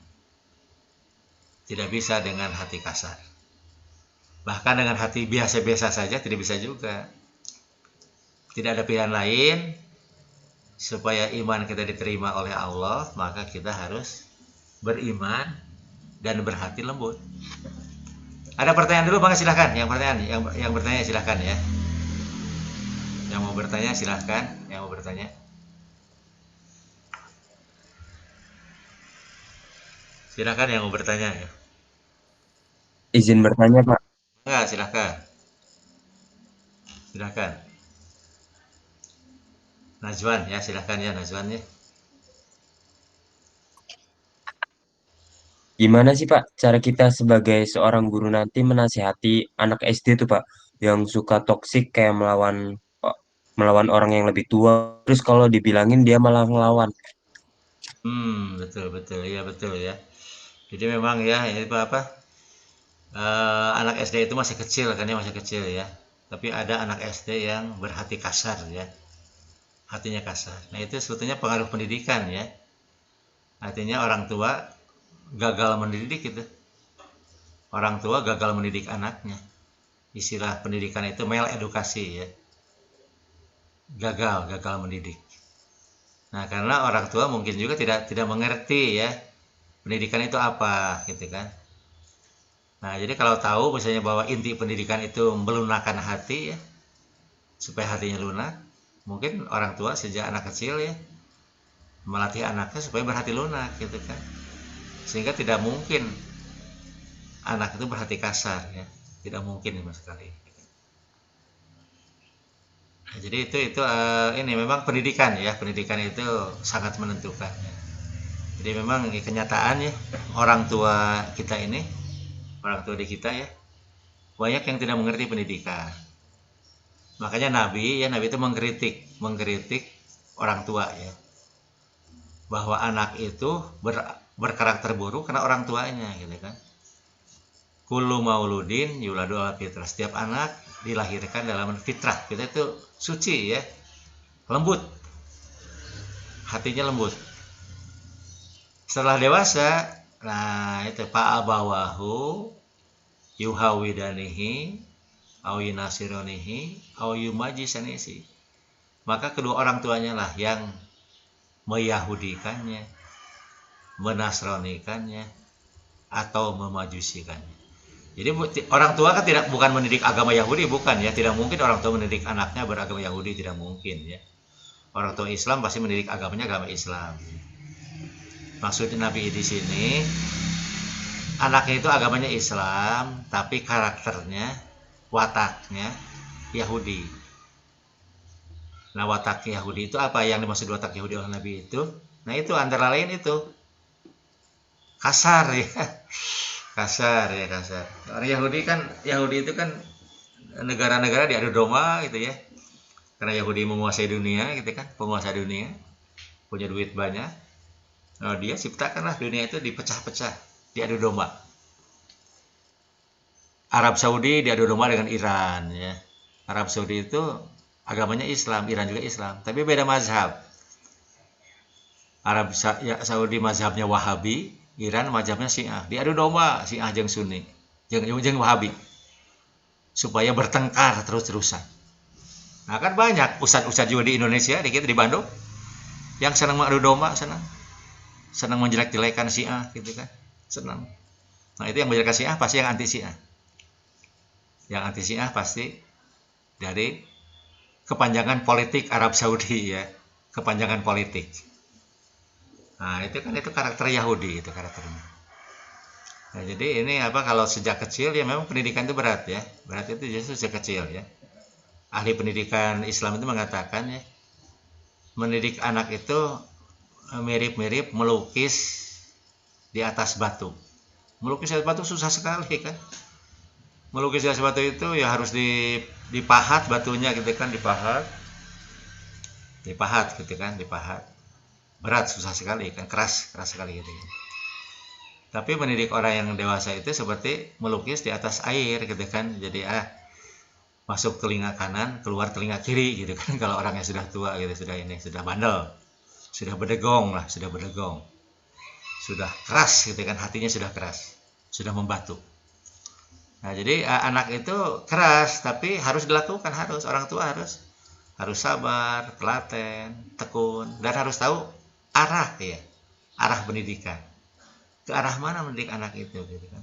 Tidak bisa dengan hati kasar. Bahkan dengan hati biasa-biasa saja tidak bisa juga. Tidak ada pilihan lain. Supaya iman kita diterima oleh Allah, maka kita harus beriman dan berhati lembut. Ada pertanyaan dulu, Bang, silahkan. Yang bertanya silahkan ya. Yang mau bertanya silahkan. Yang mau bertanya. Silahkan yang mau bertanya ya. Izin bertanya, Pak. Enggak, silahkan. Silahkan. Najwan ya, silahkan ya Najwan ya. Gimana sih, Pak, cara kita sebagai seorang guru nanti menasihati anak SD tuh, Pak, yang suka toksik kayak melawan orang yang lebih tua, terus kalau dibilangin dia malah ngelawan. Betul ya, betul ya. Jadi memang ya, ini apa? Anak SD itu masih kecil kan ya, masih kecil ya. Tapi ada anak SD yang berhati kasar ya. Hatinya kasar. Nah, itu sebetulnya pengaruh pendidikan ya. Artinya orang tua gagal mendidik itu. Orang tua gagal mendidik anaknya. Istilah pendidikan itu mal edukasi ya. gagal mendidik. Nah, karena orang tua mungkin juga tidak mengerti ya pendidikan itu apa gitu kan. Nah, jadi kalau tahu misalnya bahwa inti pendidikan itu melunakkan hati ya, supaya hatinya lunak, mungkin orang tua sejak anak kecil ya melatih anaknya supaya berhati lunak gitu kan. Sehingga tidak mungkin anak itu berhati kasar ya, tidak mungkin sama sekali. Nah, jadi itu ini memang pendidikan ya, pendidikan itu sangat menentukan ya. Jadi memang kenyataan ya, orang tua kita ini, orang tua di kita ya, banyak yang tidak mengerti pendidikan. Makanya Nabi itu mengkritik orang tua ya, bahwa anak itu berkarakter buruk karena orang tuanya gitu kan. Kullu mauludin yuladu ala fitrah. Setiap anak dilahirkan dalam fitrah. Kita itu suci ya, lembut, hatinya lembut. Setelah dewasa, nah itu fa'abawahu yuhawidanihi au yunasironihi au yumajisanisi. Maka kedua orang tuanya lah yang meyahudikannya, menasronikannya, atau memajusikannya. Jadi orang tua kan bukan mendidik agama Yahudi, bukan ya. Tidak mungkin orang tua mendidik anaknya beragama Yahudi, tidak mungkin ya. Orang tua Islam pasti mendidik agamanya agama Islam. Maksudnya Nabi di sini, anaknya itu agamanya Islam, tapi karakternya, wataknya Yahudi. Nah, watak Yahudi itu apa? Yang dimaksud watak Yahudi oleh Nabi itu? Nah, itu antara lain itu kasar ya. Kasar. Orang Yahudi itu kan negara-negara diadu domba gitu ya. Karena Yahudi menguasai dunia gitu kan, penguasa dunia, punya duit banyak. Nah, dia ciptakanlah dunia itu dipecah-pecah, diadu domba. Arab Saudi diadu domba dengan Iran ya. Arab Saudi itu agamanya Islam, Iran juga Islam, tapi beda mazhab. Arab Saudi mazhabnya Wahabi, Iran mazhabnya Syiah. Diadu domba Syiah jeung Sunni, jeung Wahabi. Supaya bertengkar terus-terusan. Nah, kan banyak ustadz-ustadz juga di Indonesia, di kita di Bandung yang senang mengadu domba, senang menjelek-jelekan Syiah gitu kan. Senang. Nah, itu yang menjelekkan Syiah pasti yang anti Syiah. Yang anti Syiah pasti dari kepanjangan politik Arab Saudi ya, kepanjangan politik. Nah, itu karakter Yahudi itu karakternya. Nah, jadi ini kalau sejak kecil ya memang pendidikan itu berat ya. Berat itu justru sejak kecil ya. Ahli pendidikan Islam itu mengatakan ya, mendidik anak itu mirip-mirip melukis di atas batu. Melukis di atas batu susah sekali kan. Melukis di atas batu itu ya harus dipahat batunya gitu kan, dipahat gitu kan, dipahat. Berat, susah sekali kan, keras sekali gitu. Tapi mendidik orang yang dewasa itu seperti melukis di atas air gitu kan. Jadi masuk telinga kanan, keluar telinga kiri gitu kan. Kalau orangnya sudah tua gitu, sudah bandel, sudah berdegong. Sudah keras gitu kan, hatinya sudah keras, sudah membatu. Nah, jadi anak itu keras tapi harus dilakukan, orang tua harus sabar, telaten, tekun, dan harus tahu arah pendidikan. Ke arah mana mendidik anak itu gitu kan.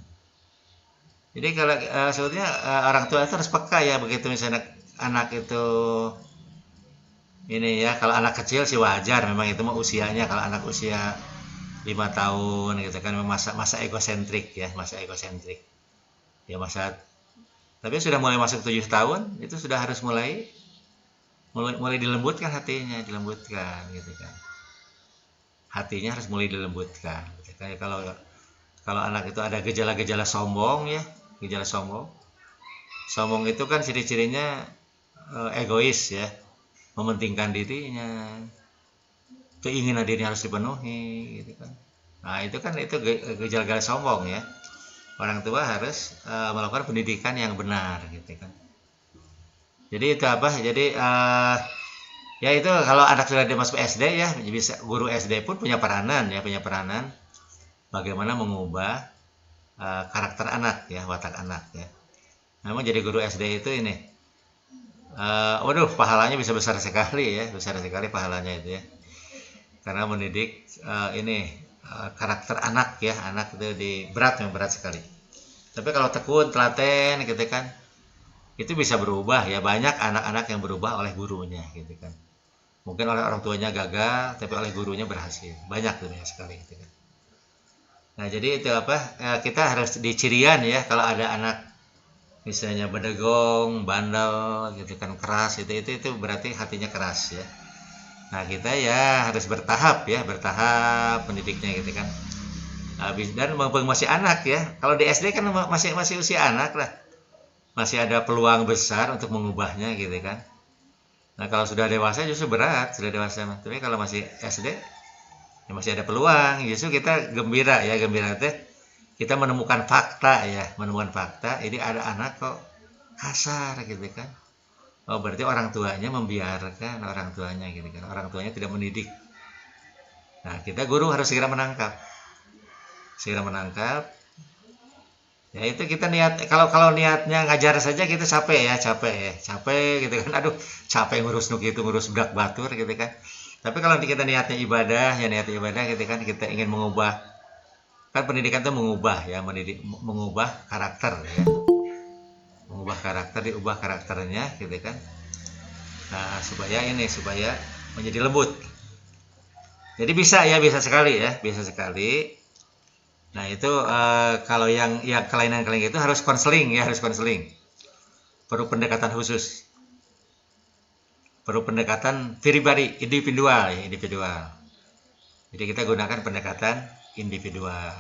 Jadi kalau sebetulnya orang tua itu harus peka ya, begitu misalnya anak itu ini ya, kalau anak kecil sih wajar, memang itu mah usianya. Kalau anak usia 5 tahun gitu kan, masa egosentrik ya, tapi sudah mulai masuk 7 tahun itu sudah harus mulai dilembutkan hatinya, gitu kan. Hatinya harus mulai dilembutkan. Kayak kalau anak itu ada gejala-gejala sombong ya, sombong itu kan ciri-cirinya egois ya, mementingkan dirinya, keinginan dirinya harus dipenuhi gitu kan. Nah, itu gejala-gejala sombong ya. Orang tua harus melakukan pendidikan yang benar gitu kan. Jadi itu jadi ya itu kalau anak sudah masuk SD ya, bisa guru SD pun punya peranan bagaimana mengubah karakter anak ya, watak anak ya. Memang jadi guru SD itu ini Waduh, pahalanya bisa besar sekali ya, besar sekali pahalanya itu ya. Karena mendidik karakter anak ya, anak itu berat, yang berat sekali. Tapi kalau tekun, telaten gitu kan, itu bisa berubah ya. Banyak anak-anak yang berubah oleh gurunya gitu kan. Mungkin oleh orang tuanya gagal, tapi oleh gurunya berhasil. Banyak tuh ya sekali gitu kan. Nah, jadi itu kita harus dicirian ya kalau ada anak misalnya bedegong, bandel gitu kan, keras, itu berarti hatinya keras ya. Nah, kita ya harus bertahap mendidiknya gitu kan. Habis dan mumpung masih anak ya. Kalau di SD kan masih usia anak lah. Masih ada peluang besar untuk mengubahnya gitu kan. Nah, kalau sudah dewasa justru berat, sudah dewasa. Tapi kalau masih SD ya masih ada peluang. Justru kita gembira teh kita menemukan fakta ya, menemukan fakta. Ini ada anak kok kasar gitu kan. Oh, berarti orang tuanya membiarkan orang tuanya gitu kan. Orang tuanya tidak mendidik. Nah, kita guru harus segera menangkap. Ya itu kita niat, kalau niatnya ngajar saja kita capek gitu kan. Aduh, capek ngurus itu, ngurus budak batur gitu kan. Tapi kalau kita niatnya ibadah gitu kan, kita ingin mengubah, kan pendidikan itu mengubah ya, mengubah karakter ya. Mengubah karakter, diubah karakternya gitu kan. Nah, supaya menjadi lembut. Jadi bisa sekali. Nah, itu kalau yang kelainan-kelainan itu harus konseling. Perlu pendekatan khusus. Perlu pendekatan pribadi, individual. Jadi kita gunakan pendekatan individual.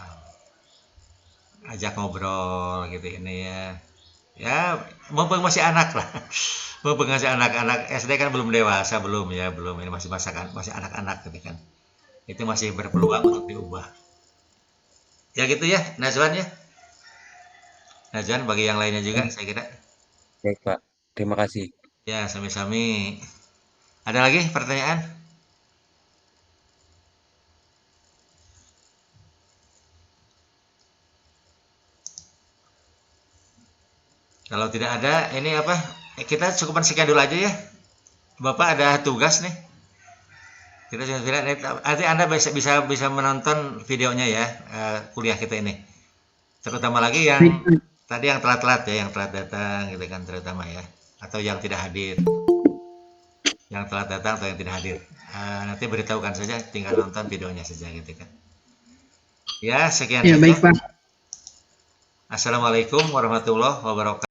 Ajak ngobrol gitu ini ya. Ya, mumpung masih anak lah. Mumpung masih anak-anak SD kan belum dewasa, belum. Ini masih masih anak-anak gitu kan. Itu masih berpeluang untuk diubah. Ya gitu ya, Najwan ya. Najwan bagi yang lainnya juga saya kira. Baik, Pak. Terima kasih. Ya, sami-sami. Ada lagi pertanyaan? Kalau tidak ada, ini kita cukupan sekian dulu aja ya. Bapak ada tugas nih. Kita nanti Anda bisa menonton videonya ya, kuliah kita ini. Terutama lagi yang tadi yang telat-telat ya, yang telat datang gitu kan, terutama ya, atau yang tidak hadir. Yang telat datang atau yang tidak hadir. Nanti beritahukan saja, tinggal nonton videonya saja gitu kan. Ya, sekian Ya, saja. baik, Pak. Assalamualaikum warahmatullahi wabarakatuh.